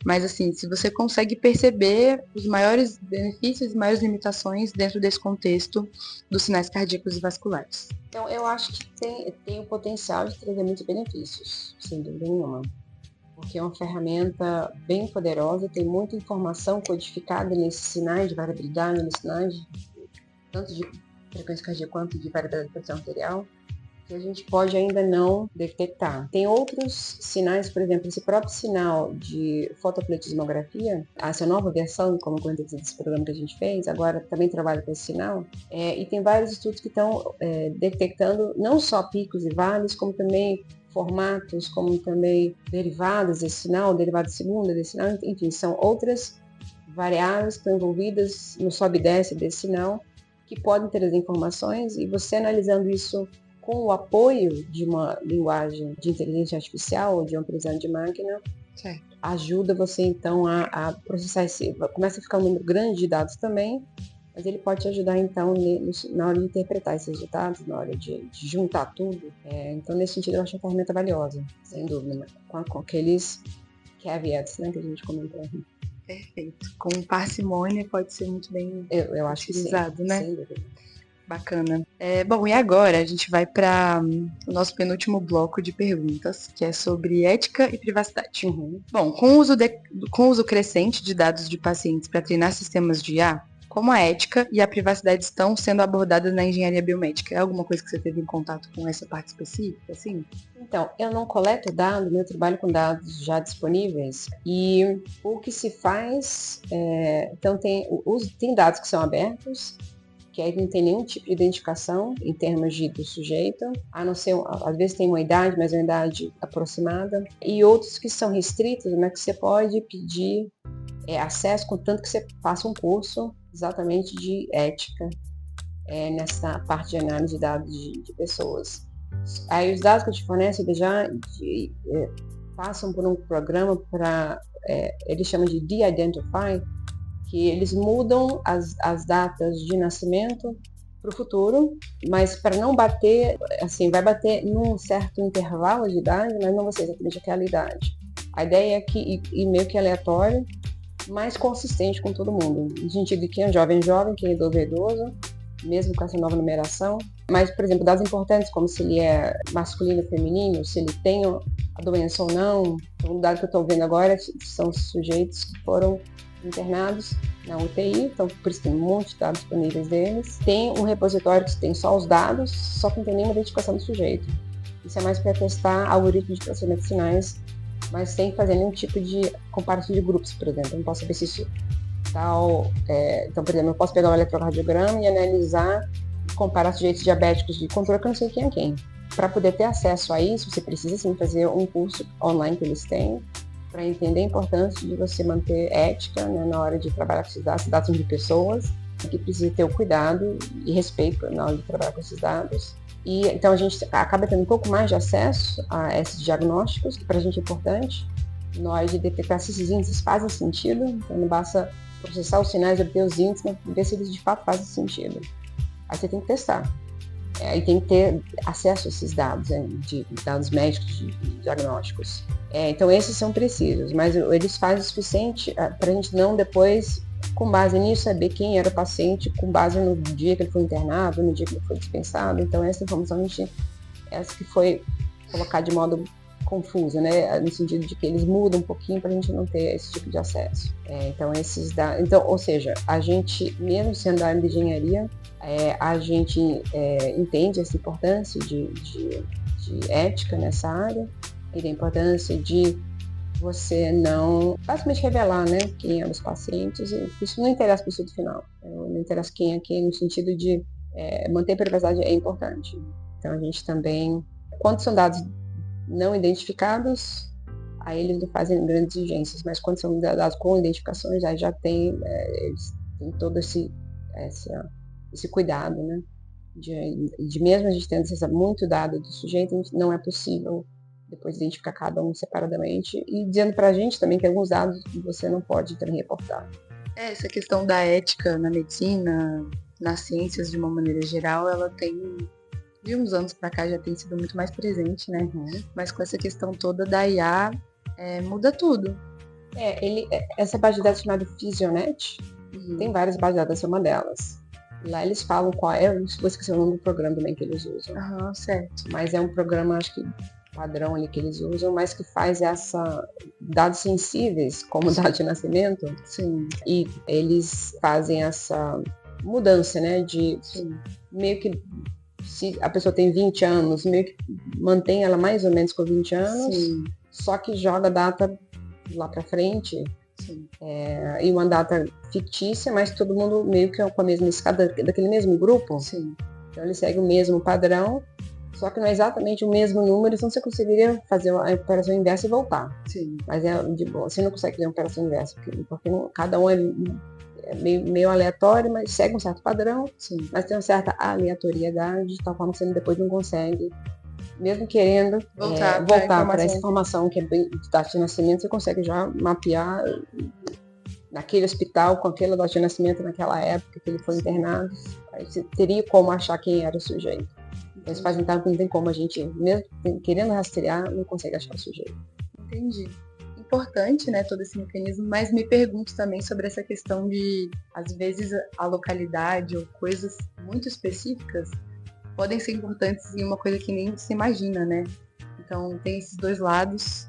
mas assim, se você consegue perceber os maiores benefícios e maiores limitações dentro desse contexto dos sinais cardíacos e vasculares. Então, eu acho que tem o potencial de trazer muitos benefícios, sem dúvida nenhuma. porque é uma ferramenta bem poderosa, tem muita informação codificada nesses sinais de variabilidade, nesses sinais tanto de frequência cardíaca quanto de variabilidade de pressão arterial, que a gente pode ainda não detectar. Tem outros sinais, por exemplo, esse próprio sinal de fotopletismografia, essa nova versão, como eu comentei desse programa que a gente fez, agora também trabalha com esse sinal, e tem vários estudos que estão detectando não só picos e vales, como também formatos, como também derivadas desse sinal, derivada segunda desse sinal, enfim, são outras variáveis que estão envolvidas no sobe e desce desse sinal, que podem trazer informações, e você analisando isso com o apoio de uma linguagem de inteligência artificial ou de uma aprendizagem de máquina, certo, ajuda você então a processar começa a ficar um número grande de dados também, mas ele pode te ajudar então na hora de interpretar esses resultados, na hora de juntar tudo. Então nesse sentido eu acho uma ferramenta valiosa, sem dúvida, com aqueles caveats, né, que a gente comentou. Perfeito. Com parcimônia pode ser muito bem eu acho utilizado, que sim, né? sem dúvida. Bacana. Bom, e agora a gente vai para o nosso penúltimo bloco de perguntas, que é sobre ética e privacidade. Bom, com o uso crescente de dados de pacientes para treinar sistemas de IA, como a ética e a privacidade estão sendo abordadas na engenharia biomédica? É alguma coisa que você teve em contato com essa parte específica, assim? Então, eu não coleto dados, eu trabalho com dados já disponíveis, e o que se faz, então tem dados que são abertos, que aí não tem nenhum tipo de identificação em termos do sujeito, a não ser, às vezes tem uma idade, mas é uma idade aproximada, e outros que são restritos, mas que você pode pedir acesso, contanto que você faça um curso exatamente de ética nessa parte de análise de dados de pessoas. Aí os dados que eu te forneço, eles já passam por um programa para, eles chamam de de-identify, que eles mudam as datas de nascimento para o futuro, mas para não bater, assim, vai bater num certo intervalo de idade, mas não vai ser exatamente aquela idade. A ideia é que, e meio que aleatório, mais consistente com todo mundo, no sentido de quem é jovem, quem é idoso, mesmo com essa nova numeração. Mas, por exemplo, dados importantes, como se ele é masculino ou feminino, se ele tem a doença ou não. Então, o dado que eu estou vendo agora são sujeitos que foram internados na UTI, então por isso tem um monte de dados disponíveis deles. Tem um repositório que tem só os dados, só que não tem nenhuma identificação do sujeito. Isso é mais para testar algoritmos de processamento de sinais, mas sem fazer nenhum tipo de comparação de grupos, por exemplo. Eu não posso saber se isso tal... então, por exemplo, eu posso pegar um eletrocardiograma e analisar, comparar sujeitos diabéticos de controle, que eu não sei quem é quem. Para poder ter acesso a isso, você precisa sim fazer um curso online que eles têm, para entender a importância de você manter ética, né, na hora de trabalhar com esses dados de pessoas, que precisa ter o cuidado e respeito na hora de trabalhar com esses dados. E então a gente acaba tendo um pouco mais de acesso a esses diagnósticos, que para a gente é importante, na hora de detectar se esses índices fazem sentido. Então não basta processar os sinais e obter os índices, mas ver se eles de fato fazem sentido. Aí você tem que testar. E tem que ter acesso a esses dados, de dados médicos, de diagnósticos. Então esses são precisos, mas eles fazem o suficiente para a gente não depois, com base nisso, saber quem era o paciente, com base no dia que ele foi internado, no dia que ele foi dispensado. Então essa informação essa que foi colocada de modo confuso, né, no sentido de que eles mudam um pouquinho para a gente não ter esse tipo de acesso. Então esses dados, ou seja, a gente, mesmo sendo da área de engenharia, a gente entende essa importância de ética nessa área e da importância de você não basicamente revelar, né, quem é os pacientes. Isso não interessa para o estudo final, não interessa quem é quem, no sentido de manter a privacidade é importante. Então a gente também, quando são dados não identificados, aí eles não fazem grandes exigências, mas quando são dados com identificações, aí já eles têm todo esse cuidado, né? De mesmo a gente tendo muito dado do sujeito, não é possível depois identificar cada um separadamente, e dizendo pra gente também que alguns dados você não pode também reportar. Essa questão da ética na medicina, nas ciências de uma maneira geral, ela tem, de uns anos pra cá, já tem sido muito mais presente, né? Mas com essa questão toda da IA, muda tudo. Essa base de dados chamada Physionet, tem várias bases de dados, essa é uma delas. Lá eles falam qual é, vou esquecer o nome do programa também que eles usam. Certo. Mas é um programa, acho que padrão ali que eles usam, mas que faz dados sensíveis, como dado de nascimento, Sim. E eles fazem essa mudança, né, de meio que, se a pessoa tem 20 anos, meio que mantém ela mais ou menos com 20 anos, só que joga a data lá para frente, e uma data fictícia, mas todo mundo meio que com a mesma escada, daquele mesmo grupo. Sim. Então ele segue o mesmo padrão, só que não é exatamente o mesmo número, senão você conseguiria fazer a operação inversa e voltar. Sim. Mas de boa, você não consegue fazer uma operação inversa, porque cada um é meio aleatório, mas segue um certo padrão, mas tem uma certa aleatoriedade, de tal forma que você depois não consegue, mesmo querendo voltar para essa informação que é bem de data de nascimento, você consegue já mapear naquele hospital, com aquele data de nascimento naquela época que ele foi internado, aí você teria como achar quem era o sujeito. Mas faz então que não tem como a gente, mesmo querendo rastrear, não consegue achar o sujeito. Entendi. Importante, né, todo esse mecanismo, mas me pergunto também sobre essa questão de, às vezes, a localidade ou coisas muito específicas podem ser importantes em uma coisa que nem se imagina, né? Então, tem esses dois lados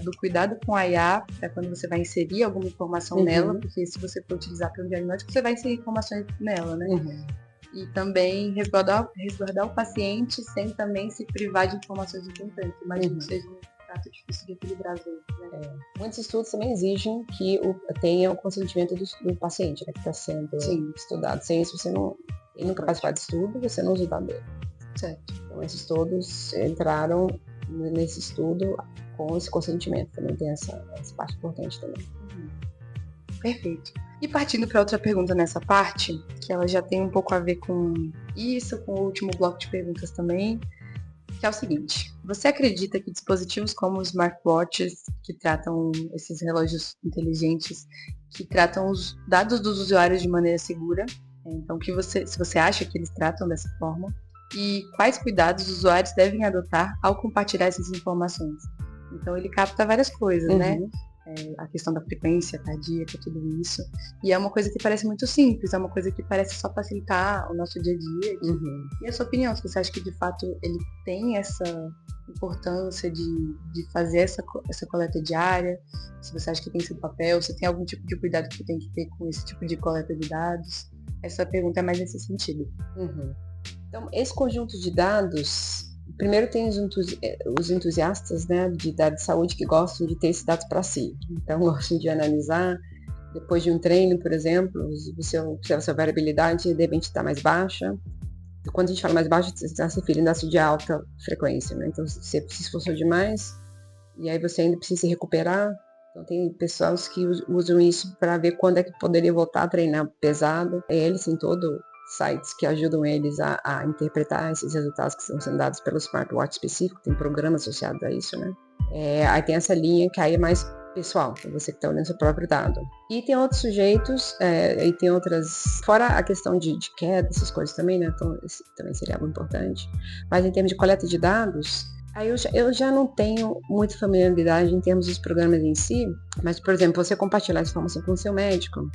do cuidado com a IA, para quando você vai inserir alguma informação nela, porque se você for utilizar para um diagnóstico, você vai inserir informações nela, né? E também resguardar o paciente sem também se privar de informações importantes. Imagino que seja um trato difícil de equilibrar às vezes, né? Muitos estudos também exigem que tenha o consentimento do paciente, né, que está sendo estudado. Sem isso, ele nunca participar de estudo, você não usa o dado dele. Certo. Então, esses todos entraram nesse estudo com esse consentimento. Também tem essa parte importante também. Perfeito. E partindo para outra pergunta nessa parte, que ela já tem um pouco a ver com isso, com o último bloco de perguntas também, que é o seguinte: você acredita que dispositivos como os smartwatches, que tratam esses relógios inteligentes, que tratam os dados dos usuários de maneira segura, então se você acha que eles tratam dessa forma, e quais cuidados os usuários devem adotar ao compartilhar essas informações? Então ele capta várias coisas, né? A questão da frequência cardíaca, tudo isso. E é uma coisa que parece muito simples, é uma coisa que parece só facilitar o nosso dia a dia. E a sua opinião, se você acha que de fato ele tem essa importância de fazer essa coleta diária, se você acha que tem esse papel, se tem algum tipo de cuidado que tem que ter com esse tipo de coleta de dados. Essa pergunta é mais nesse sentido. Então, esse conjunto de dados, primeiro tem os entusiastas, né, de dados de saúde que gostam de ter esses dados para si. Então, gostam de analisar, depois de um treino, por exemplo, se a sua variabilidade de repente está mais baixa. Quando a gente fala mais baixa, você está se referindo a de alta frequência, né? Então, você se esforçou demais e aí você ainda precisa se recuperar. Então, tem pessoas que usam isso para ver quando é que poderia voltar a treinar pesado. Eles têm sites que ajudam eles a interpretar esses resultados que estão sendo dados pelo smartwatch específico, tem programas associados a isso, né? Aí tem essa linha que aí é mais pessoal, para você que está olhando seu próprio dado. E tem outros sujeitos, e tem outras, fora a questão de queda, essas coisas também, né? Então, isso também seria algo importante. Mas em termos de coleta de dados, aí eu já não tenho muita familiaridade em termos dos programas em si, mas, por exemplo, você compartilhar essa informação com o seu médico,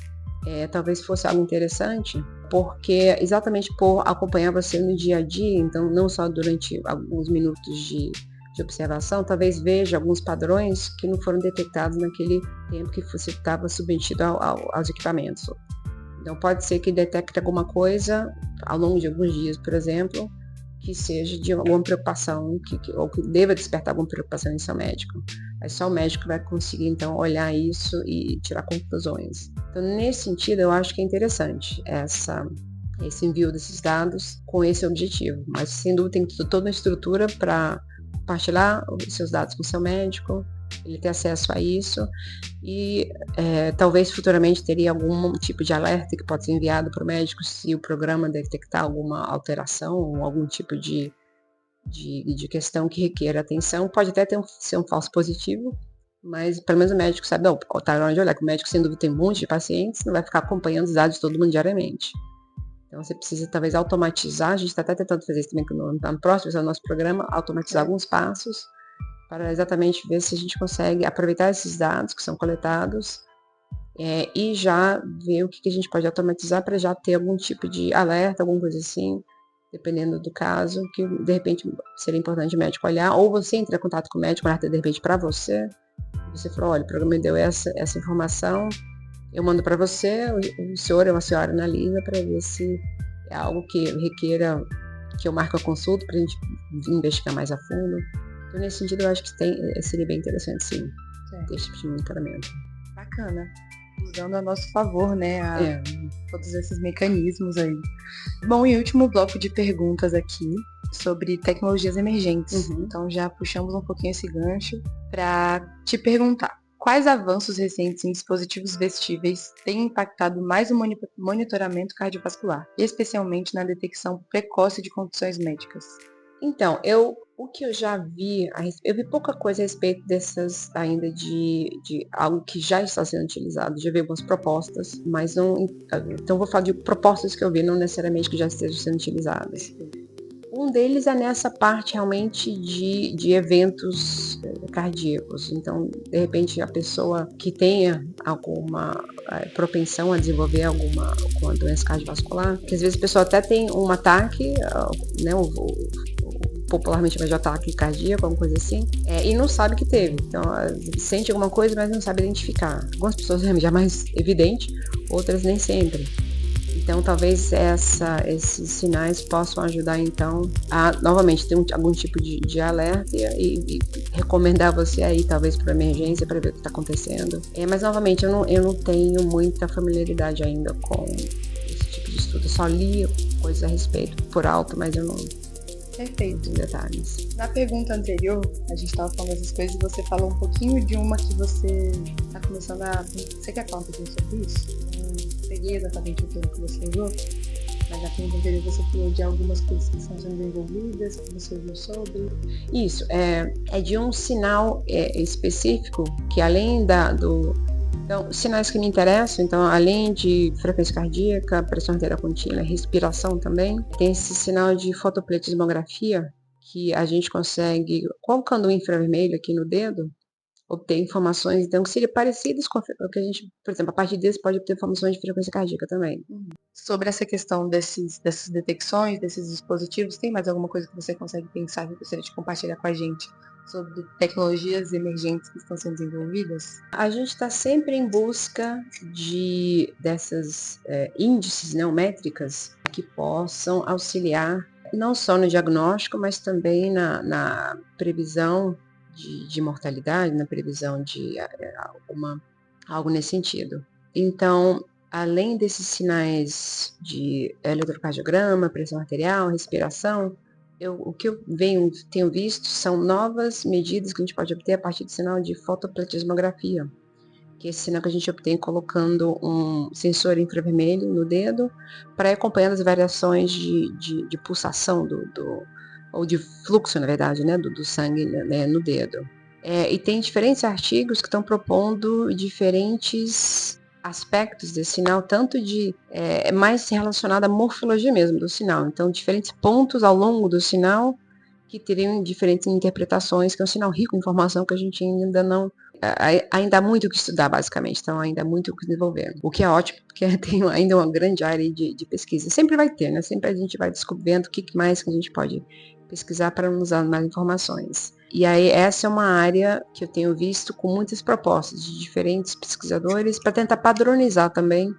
talvez fosse algo interessante, porque exatamente por acompanhar você no dia a dia, então não só durante alguns minutos de observação, talvez veja alguns padrões que não foram detectados naquele tempo que você estava submetido aos equipamentos. Então pode ser que detecte alguma coisa ao longo de alguns dias, por exemplo, que seja de alguma preocupação, ou que deva despertar alguma preocupação em seu médico. Aí só o médico vai conseguir, então, olhar isso e tirar conclusões. Então, nesse sentido, eu acho que é interessante esse envio desses dados com esse objetivo. Mas, sem dúvida, tem toda uma estrutura para compartilhar os seus dados com o seu médico, ele ter acesso a isso e talvez futuramente teria algum tipo de alerta que pode ser enviado para o médico se o programa detectar alguma alteração ou algum tipo de questão que requer atenção. Pode até ser um falso positivo, mas pelo menos o médico sabe, tá na hora de olhar, que o médico sem dúvida tem um monte de pacientes, não vai ficar acompanhando os dados de todo mundo diariamente. Então você precisa talvez automatizar, a gente está até tentando fazer isso também no próximo do nosso programa, automatizar alguns passos para exatamente ver se a gente consegue aproveitar esses dados que são coletados e já ver o que a gente pode automatizar para já ter algum tipo de alerta, alguma coisa assim, dependendo do caso, que de repente seria importante o médico olhar, ou você entra em contato com o médico, olhar de repente para você. Você falou, olha, o programa me deu essa informação, eu mando para você, o senhor ou a senhora analisa para ver se é algo que requeira que eu marque a consulta para a gente investigar mais a fundo. Então, nesse sentido, eu acho que seria bem interessante, sim, ter esse tipo de monitoramento. Bacana. Usando a nosso favor, né, todos esses mecanismos aí. Bom, e último bloco de perguntas aqui sobre tecnologias emergentes. Então já puxamos um pouquinho esse gancho para te perguntar. Quais avanços recentes em dispositivos vestíveis têm impactado mais o monitoramento cardiovascular, especialmente na detecção precoce de condições médicas? Então, o que eu já vi, eu vi pouca coisa a respeito dessas ainda de algo que já está sendo utilizado. Já vi algumas propostas, mas não. Então, vou falar de propostas que eu vi, não necessariamente que já estejam sendo utilizadas. Um deles é nessa parte realmente de eventos cardíacos. Então, de repente, a pessoa que tenha alguma propensão a desenvolver alguma doença cardiovascular, que às vezes a pessoa até tem um ataque, né, popularmente vai de ataque cardíaco, alguma coisa assim, e não sabe que teve. Então, sente alguma coisa, mas não sabe identificar. Algumas pessoas já é mais evidente, outras nem sempre. Então, talvez esses sinais possam ajudar, então, a, novamente, ter algum tipo de alerta e recomendar você aí, talvez, para emergência, para ver o que está acontecendo. Mas, novamente, eu não tenho muita familiaridade ainda com esse tipo de estudo. Eu só li coisas a respeito por alto, mas eu não... Perfeito. Detalhes. Na pergunta anterior, a gente estava falando dessas coisas e você falou um pouquinho de uma que você está começando a... Você quer falar um pouquinho sobre isso? Não peguei exatamente o termo que você usou, mas na pergunta anterior você falou de algumas coisas que estão sendo desenvolvidas, que você ouviu sobre. Isso, é de um sinal específico que além Então, sinais que me interessam, então, além de frequência cardíaca, pressão arterial contínua, respiração também, tem esse sinal de fotopletismografia, que a gente consegue, colocando o infravermelho aqui no dedo, obter informações, então, que seriam parecidas com o que a gente, por exemplo, a partir desse pode obter informações de frequência cardíaca também. Sobre essa questão dessas detecções, desses dispositivos, tem mais alguma coisa que você consegue pensar que gostaria de compartilhar com a gente sobre tecnologias emergentes que estão sendo desenvolvidas? A gente está sempre em busca dessas índices, né, métricas que possam auxiliar não só no diagnóstico, mas também na previsão de mortalidade, na previsão de algo nesse sentido. Então, além desses sinais de eletrocardiograma, pressão arterial, respiração, o que eu tenho visto são novas medidas que a gente pode obter a partir do sinal de fotopletismografia, que é esse sinal que a gente obtém colocando um sensor infravermelho no dedo para ir acompanhando as variações de pulsação ou de fluxo, na verdade, né, do sangue, né, no dedo. E tem diferentes artigos que estão propondo diferentes aspectos desse sinal, tanto mais relacionado à morfologia mesmo do sinal. Então, diferentes pontos ao longo do sinal que teriam diferentes interpretações, que é um sinal rico em informação que a gente ainda há muito o que estudar, basicamente. Então, ainda há muito o que desenvolver. O que é ótimo, porque tem ainda uma grande área de pesquisa. Sempre vai ter, né? Sempre a gente vai descobrindo o que mais que a gente pode pesquisar para nos dar mais informações. E aí essa é uma área que eu tenho visto com muitas propostas de diferentes pesquisadores para tentar padronizar também.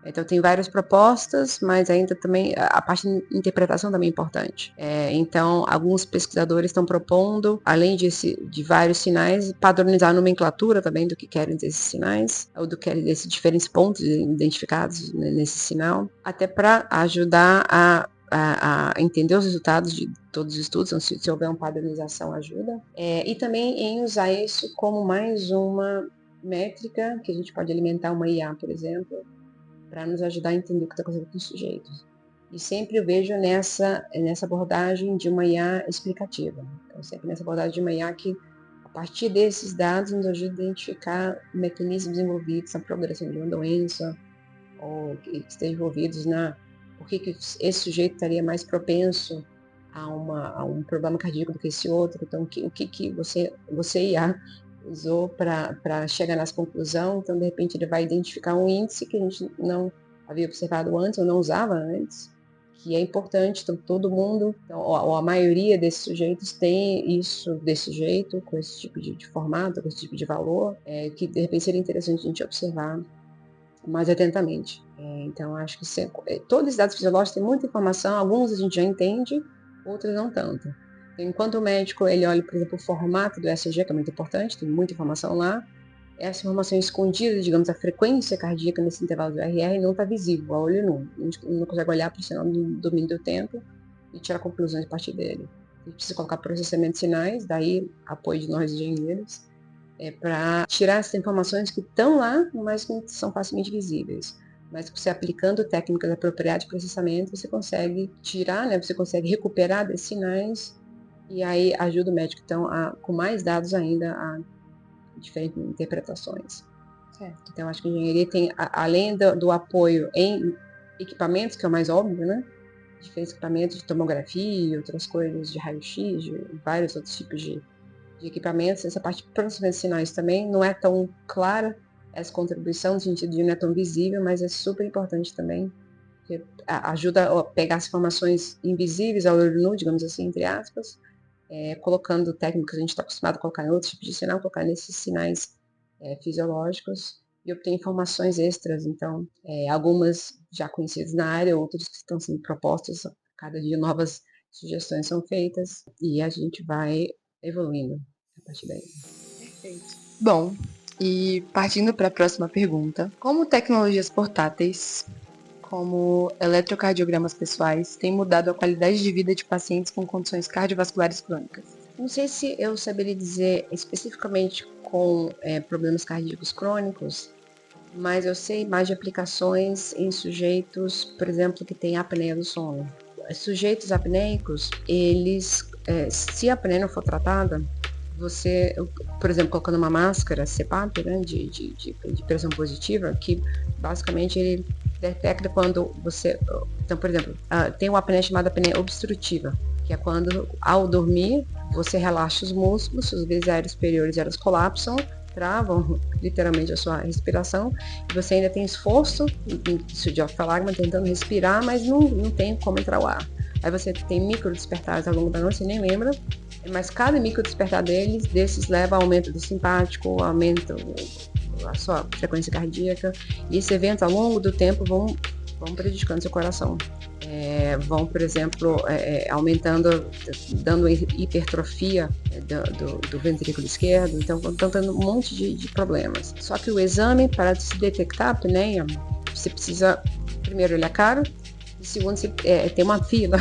Então tem várias propostas, mas ainda também a parte de interpretação também é importante. Então alguns pesquisadores estão propondo, além de vários sinais, padronizar a nomenclatura também do que querem desses sinais, ou do que querem desses diferentes pontos identificados nesse sinal, até para ajudar a entender os resultados de todos os estudos, então, se houver uma padronização ajuda, e também em usar isso como mais uma métrica que a gente pode alimentar uma IA, por exemplo, para nos ajudar a entender o que está acontecendo com os sujeitos. E sempre eu vejo nessa abordagem de uma IA explicativa, então sempre nessa abordagem de uma IA que, a partir desses dados, nos ajuda a identificar mecanismos envolvidos na progressão de uma doença, ou que estejam envolvidos por que esse sujeito estaria mais propenso a um problema cardíaco do que esse outro. Então, o que você IA usou para chegar nessa conclusão. Então, de repente, ele vai identificar um índice que a gente não havia observado antes, ou não usava antes, que é importante, então todo mundo, ou a maioria desses sujeitos tem isso desse jeito, com esse tipo de formato, com esse tipo de valor, que de repente seria interessante a gente observar mais atentamente. Então acho que todos os dados fisiológicos têm muita informação, alguns a gente já entende, outros não tanto. Enquanto o médico ele olha, por exemplo, o formato do ECG, que é muito importante, tem muita informação lá, essa informação escondida, digamos, a frequência cardíaca nesse intervalo do RR não está visível a olho nu. A gente não consegue olhar para o sinal do domínio do tempo e tirar conclusões a partir dele. A gente precisa colocar processamento de sinais, daí apoio de nós engenheiros, para tirar essas informações que estão lá, mas que não são facilmente visíveis. Mas você aplicando técnicas apropriadas de processamento, você consegue tirar, né, você consegue recuperar desses sinais e aí ajuda o médico, então, com mais dados ainda, a diferentes interpretações. Certo. Então, acho que a engenharia tem, além do apoio em equipamentos, que é o mais óbvio, né? Diferentes equipamentos de tomografia e outras coisas, de raio-x, de vários outros tipos de equipamentos. Essa parte de processamento de sinais também não é tão clara, essa contribuição, no sentido de não é tão visível, mas é super importante também, porque ajuda a pegar as informações invisíveis ao olho nu, digamos assim, entre aspas, colocando técnicas que a gente está acostumado a colocar em outros tipos de sinal, colocar nesses sinais fisiológicos e obter informações extras. Então, algumas já conhecidas na área, outras que estão sendo propostas, cada dia novas sugestões são feitas e a gente vai evoluindo a partir daí. Perfeito. Bom, e partindo para a próxima pergunta, como tecnologias portáteis, como eletrocardiogramas pessoais, têm mudado a qualidade de vida de pacientes com condições cardiovasculares crônicas? Não sei se eu saberia dizer especificamente com problemas cardíacos crônicos, mas eu sei mais de aplicações em sujeitos, por exemplo, que têm apneia do sono. Sujeitos apneicos, eles, se a apneia não for tratada, você, por exemplo, colocando uma máscara CPAP, né, de pressão positiva, que basicamente ele detecta quando você... Então, por exemplo, tem uma apneia chamada apneia obstrutiva, que é quando, ao dormir, você relaxa os músculos, os veios aéreos superiores elas colapsam, travam literalmente a sua respiração, e você ainda tem esforço de diafragma tentando respirar, mas não tem como entrar o ar. Aí você tem micro despertares ao longo da noite, você nem lembra, mas cada micro despertar desses leva a aumento do simpático, aumenta a sua frequência cardíaca, e esses eventos ao longo do tempo vão prejudicando seu coração. Vão, por exemplo, aumentando, dando hipertrofia do ventrículo esquerdo, então vão tendo um monte de problemas. Só que o exame, para se detectar a apneia, você precisa, primeiro, ele é caro, e segundo, tem uma fila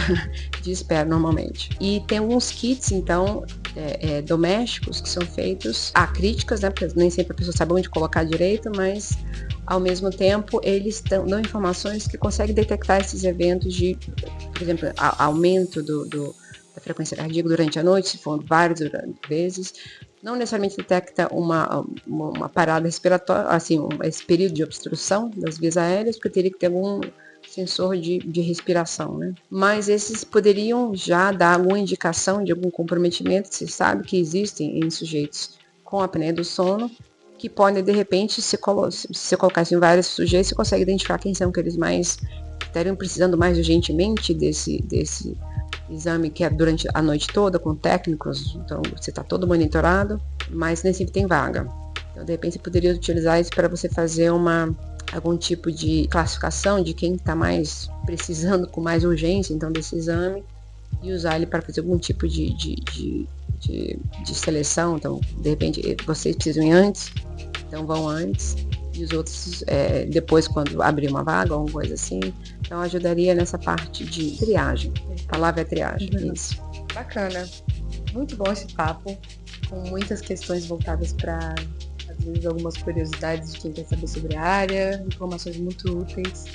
de espera normalmente. E tem alguns kits, então, domésticos que são feitos a críticas, né, porque nem sempre a pessoa sabe onde colocar direito, mas ao mesmo tempo eles dão informações que conseguem detectar esses eventos de, por exemplo, aumento da frequência cardíaca durante a noite, se for várias vezes. Não necessariamente detecta uma parada respiratória, assim, esse período de obstrução das vias aéreas, porque teria que ter algum sensor de respiração, né? Mas esses poderiam já dar alguma indicação de algum comprometimento, que se sabe que existem em sujeitos com apneia do sono, que podem, de repente, se você colocasse em vários sujeitos, você consegue identificar quem são aqueles mais que estariam precisando mais urgentemente desse exame, que é durante a noite toda, com técnicos, então você está todo monitorado, mas nem sempre tem vaga. Então, de repente, você poderia utilizar isso para você fazer algum tipo de classificação de quem está mais precisando com mais urgência, então, desse exame, e usar ele para fazer algum tipo de seleção. Então, de repente, vocês precisam ir antes, então vão antes, e os outros depois, quando abrir uma vaga ou alguma coisa assim. Então, ajudaria nessa parte de triagem. A palavra é triagem, isso. Bacana. Muito bom esse papo, com muitas questões voltadas para, às vezes, algumas curiosidades de quem quer saber sobre a área, informações muito úteis.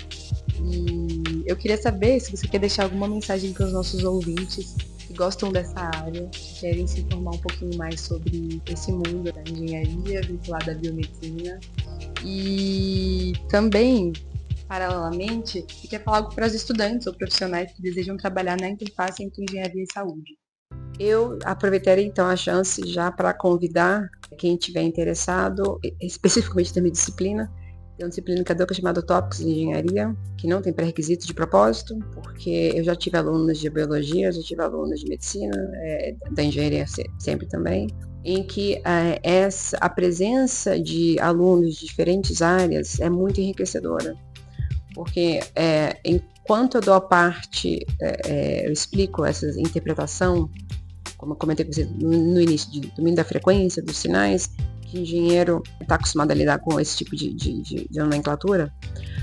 E eu queria saber se você quer deixar alguma mensagem para os nossos ouvintes que gostam dessa área, que querem se informar um pouquinho mais sobre esse mundo da engenharia vinculada à biomedicina. E também, paralelamente, se quer falar algo para os estudantes ou profissionais que desejam trabalhar na interface entre engenharia e saúde. Eu aproveitaria então a chance já para convidar quem estiver interessado, especificamente da minha disciplina, Tem uma disciplina que é chamada Tópicos de Engenharia, que não tem pré-requisito de propósito, porque eu já tive alunos de biologia, já tive alunos de medicina, da engenharia sempre também, em que a presença de alunos de diferentes áreas é muito enriquecedora. Porque enquanto eu dou a parte, eu explico essa interpretação, como eu comentei com você no início, do domínio da frequência, dos sinais, que o engenheiro está acostumado a lidar com esse tipo de nomenclatura,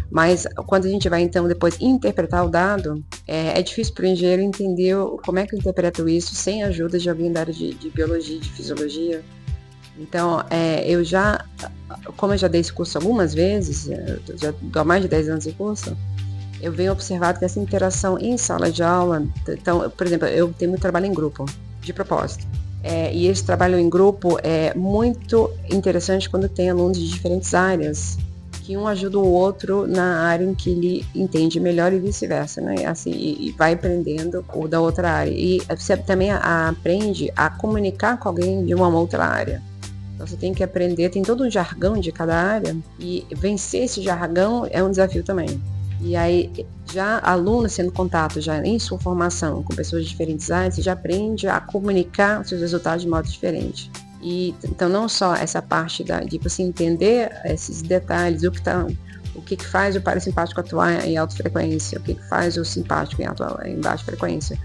mas quando a gente vai então depois interpretar o dado, é difícil para o engenheiro entender como é que eu interpreto isso sem a ajuda de alguém da área de biologia, de fisiologia. Então, como eu já dei esse curso algumas vezes, eu já dou há mais de 10 anos de curso, eu venho observado que essa interação em sala de aula, então, por exemplo, eu tenho muito trabalho em grupo, de propósito. E esse trabalho em grupo é muito interessante quando tem alunos de diferentes áreas, que um ajuda o outro na área em que ele entende melhor e vice-versa, né? Assim, e vai aprendendo o da outra área. E você também aprende a comunicar com alguém de uma outra área. Então você tem que aprender, tem todo um jargão de cada área, e vencer esse jargão é um desafio também. E aí, já aluno sendo contato, já em sua formação com pessoas de diferentes áreas, você já aprende a comunicar os seus resultados de modo diferente. E, então, não só essa parte de você entender esses detalhes, o que faz o parasimpático atuar em alta frequência, o que faz o simpático atuar em baixa frequência.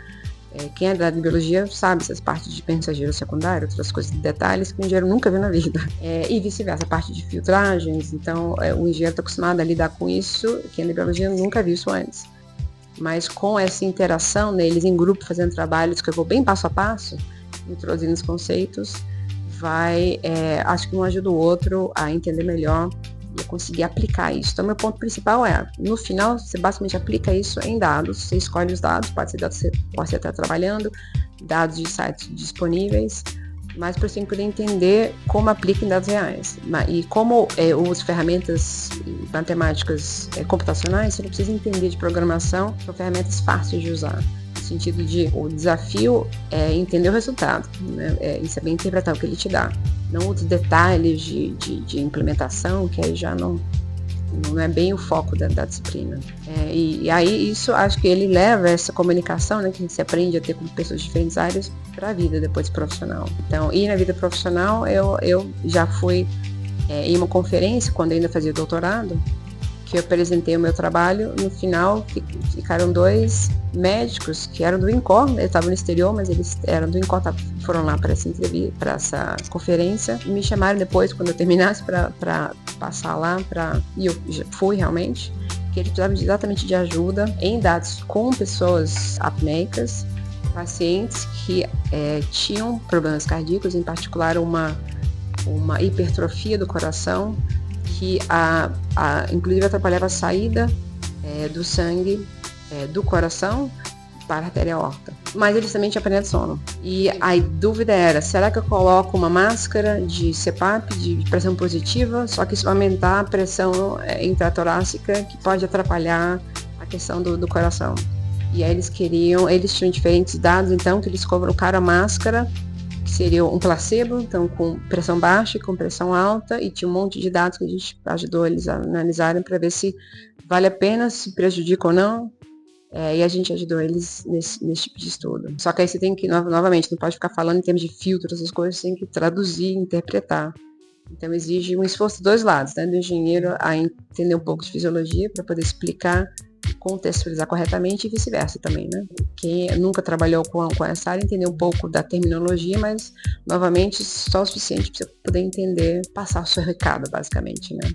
Quem é da biologia sabe essas partes de mensageiro secundário, outras coisas, detalhes que o engenheiro nunca viu na vida. E vice-versa, a parte de filtragens. Então, o engenheiro está acostumado a lidar com isso, quem é da biologia nunca viu isso antes. Mas com essa interação, né, eles em grupo fazendo trabalhos que eu vou bem passo a passo, introduzindo os conceitos, acho que um ajuda o outro a entender melhor e a conseguir aplicar isso. Então, meu ponto principal no final, você basicamente aplica isso em dados, você escolhe os dados, pode ser dados que você possa estar trabalhando, dados de sites disponíveis, mas para você poder entender como aplica em dados reais. E como uso ferramentas matemáticas computacionais, você não precisa entender de programação, são ferramentas fáceis de usar. No sentido o desafio é entender o resultado, né? E saber interpretar o que ele te dá. Não os detalhes de implementação, que aí já não é bem o foco da disciplina. E aí isso, acho que ele leva essa comunicação, né, que se aprende a ter com pessoas de diferentes áreas para a vida depois profissional. Então, e na vida profissional, eu já fui em uma conferência, quando ainda fazia doutorado, que eu apresentei o meu trabalho, no final ficaram 2 médicos que eram do INCOR, eles estavam no exterior, mas eles eram do INCOR, foram lá para essa entrevista, para essa conferência, e me chamaram depois, quando eu terminasse, para passar lá, e eu já fui realmente, que eles precisavam exatamente de ajuda em dados com pessoas apneicas, pacientes que tinham problemas cardíacos, em particular uma hipertrofia do coração, que inclusive atrapalhava a saída do sangue do coração para a artéria aorta. Mas eles também tinham apneia de sono. E a dúvida era, será que eu coloco uma máscara de CPAP, de pressão positiva, só que isso vai aumentar a pressão intratorácica, que pode atrapalhar a questão do coração. E aí eles tinham diferentes dados, então, que eles colocaram a máscara, que seria um placebo, então com pressão baixa e com pressão alta, e tinha um monte de dados que a gente ajudou eles a analisarem para ver se vale a pena, se prejudica ou não, e a gente ajudou eles nesse tipo de estudo. Só que aí você tem que, novamente, não pode ficar falando em termos de filtro, essas coisas, você tem que traduzir, interpretar. Então exige um esforço dos dois lados, né, do engenheiro a entender um pouco de fisiologia para poder explicar, contextualizar corretamente e vice-versa também, né? Quem nunca trabalhou com essa área entender um pouco da terminologia, mas novamente só o suficiente para você poder entender, passar o seu recado, basicamente, né?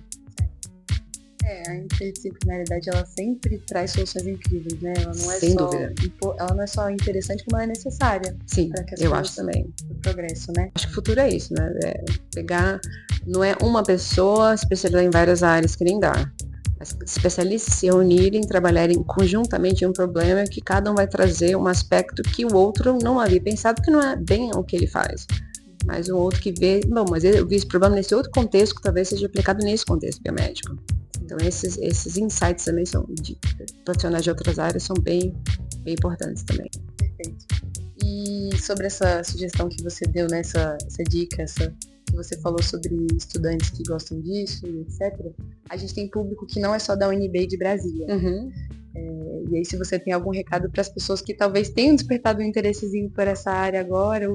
A interdisciplinaridade, ela sempre traz soluções incríveis, né? Ela não é Sem dúvida. Ela não é só interessante, como ela é necessária. Sim, eu acho também. O progresso, né? Acho que o futuro é isso, né? Não é uma pessoa especializada em várias áreas que nem dá. As especialistas se reunirem, trabalharem conjuntamente em um problema que cada um vai trazer um aspecto que o outro não havia pensado, que não é bem o que ele faz. Mas o outro que vê, mas eu vi esse problema nesse outro contexto, que talvez seja aplicado nesse contexto biomédico. Então esses insights também são de profissionais de outras áreas, são bem importantes também. Perfeito. E sobre essa sugestão que você deu, né, essa dica, que você falou sobre estudantes que gostam disso, etc. A gente tem público que não é só da UNB de Brasília. E aí, se você tem algum recado para as pessoas que talvez tenham despertado um interessezinho por essa área agora,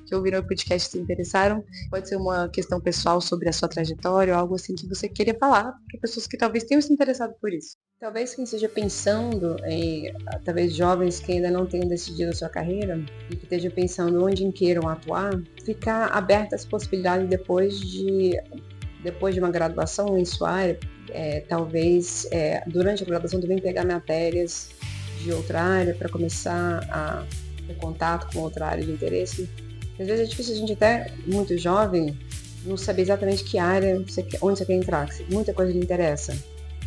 que ouviram o podcast e se interessaram, pode ser uma questão pessoal sobre a sua trajetória ou algo assim que você queria falar para pessoas que talvez tenham se interessado por isso. Talvez quem esteja pensando em, talvez jovens que ainda não tenham decidido a sua carreira e que estejam pensando onde queiram atuar, ficar aberto a essa possibilidade depois de uma graduação em sua área, talvez durante a graduação também pegar matérias de outra área para começar a ter contato com outra área de interesse. Às vezes é difícil a gente até, muito jovem, não saber exatamente que área, onde você quer entrar, que muita coisa lhe interessa.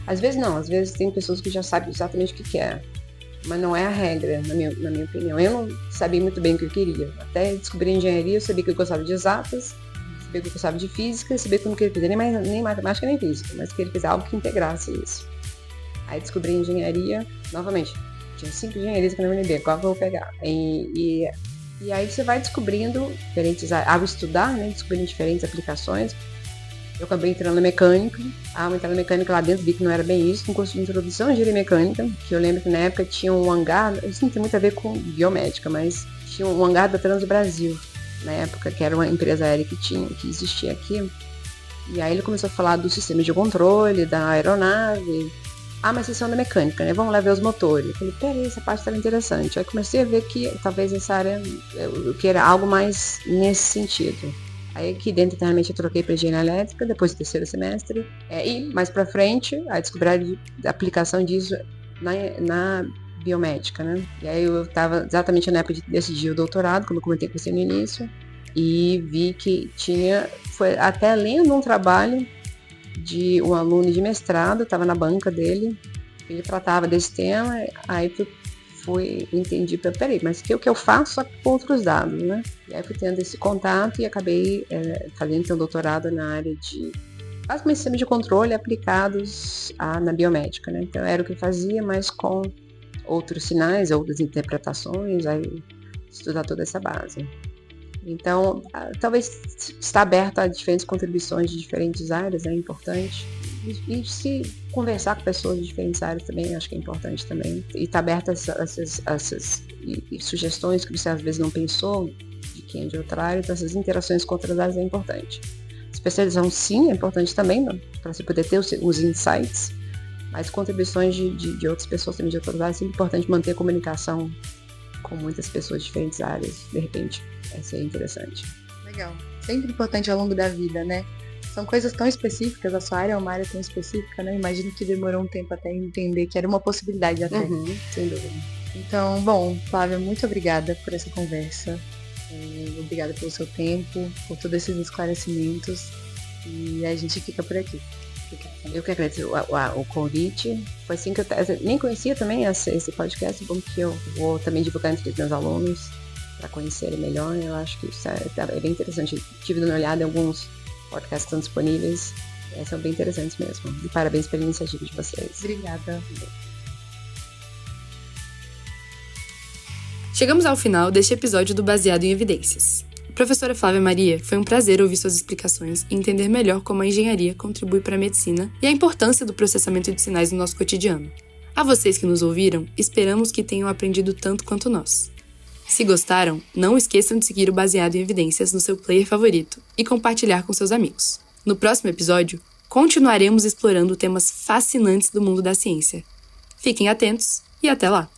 Às vezes não, às vezes tem pessoas que já sabem exatamente o que quer, mas não é a regra, na minha opinião. Eu não sabia muito bem o que eu queria. Até descobrir engenharia, eu sabia que eu gostava de exatas, sabia que eu gostava de física, sabia que eu não queria fazer nem matemática nem física, mas queria fazer algo que integrasse isso. Aí descobri engenharia, novamente, tinha 5 engenharias aqui na UNB, qual que eu vou pegar? E aí você vai descobrindo diferentes, ao estudar, né, descobrindo diferentes aplicações. Eu acabei entrando na mecânica, ao entrar na mecânica lá dentro vi que não era bem isso, um curso de introdução à engenharia mecânica, que eu lembro que na época tinha um hangar, isso não tem muito a ver com biomédica, mas tinha um hangar da Transbrasil, na época, que era uma empresa aérea que existia aqui. E aí ele começou a falar do sistema de controle, da aeronave. Mas vocês são da mecânica, né? Vamos lá ver os motores. Eu falei, peraí, essa parte estava interessante. Aí comecei a ver que talvez essa área, que era algo mais nesse sentido. Aí aqui dentro, realmente, eu troquei para engenharia elétrica, depois do 3º semestre. E mais para frente, aí descobri a aplicação disso na biomédica, né? E aí eu estava exatamente na época de decidir o doutorado, como eu comentei com você no início, e vi que foi até lendo um trabalho de um aluno de mestrado, estava na banca dele, ele tratava desse tema, aí entendi, peraí, mas o que eu faço só com outros dados, né? E aí fui tendo esse contato e acabei fazendo um doutorado na área de basicamente sistemas de controle aplicados na biomédica, né? Então era o que eu fazia, mas com outros sinais, outras interpretações, aí estudar toda essa base. Então, talvez estar aberto a diferentes contribuições de diferentes áreas é importante. E se conversar com pessoas de diferentes áreas também, acho que é importante também. E estar aberto a essas sugestões que você às vezes não pensou, de quem é de outra área, então essas interações com outras áreas é importante. Especialização, sim, é importante também, para você poder ter os insights, mas contribuições de outras pessoas também de outras áreas, é sempre importante manter a comunicação com muitas pessoas de diferentes áreas, de repente, é interessante. Legal. Sempre importante ao longo da vida, né? São coisas tão específicas, a sua área é uma área tão específica, né? Imagino que demorou um tempo até entender que era uma possibilidade até. Sem dúvida. Então, bom, Flávia, muito obrigada por essa conversa. Obrigada pelo seu tempo, por todos esses esclarecimentos. E a gente fica por aqui. Eu que agradeço o convite. Foi assim que eu nem conhecia também esse podcast, bom que eu vou também divulgar entre os meus alunos para conhecerem melhor. Eu acho que isso é bem interessante. Tive dando uma olhada em alguns podcasts que estão disponíveis. São bem interessantes mesmo. E parabéns pela iniciativa de vocês. Obrigada. Chegamos ao final deste episódio do Baseado em Evidências. Professora Flávia Maria, foi um prazer ouvir suas explicações e entender melhor como a engenharia contribui para a medicina e a importância do processamento de sinais no nosso cotidiano. A vocês que nos ouviram, esperamos que tenham aprendido tanto quanto nós. Se gostaram, não esqueçam de seguir o Baseado em Evidências no seu player favorito e compartilhar com seus amigos. No próximo episódio, continuaremos explorando temas fascinantes do mundo da ciência. Fiquem atentos e até lá!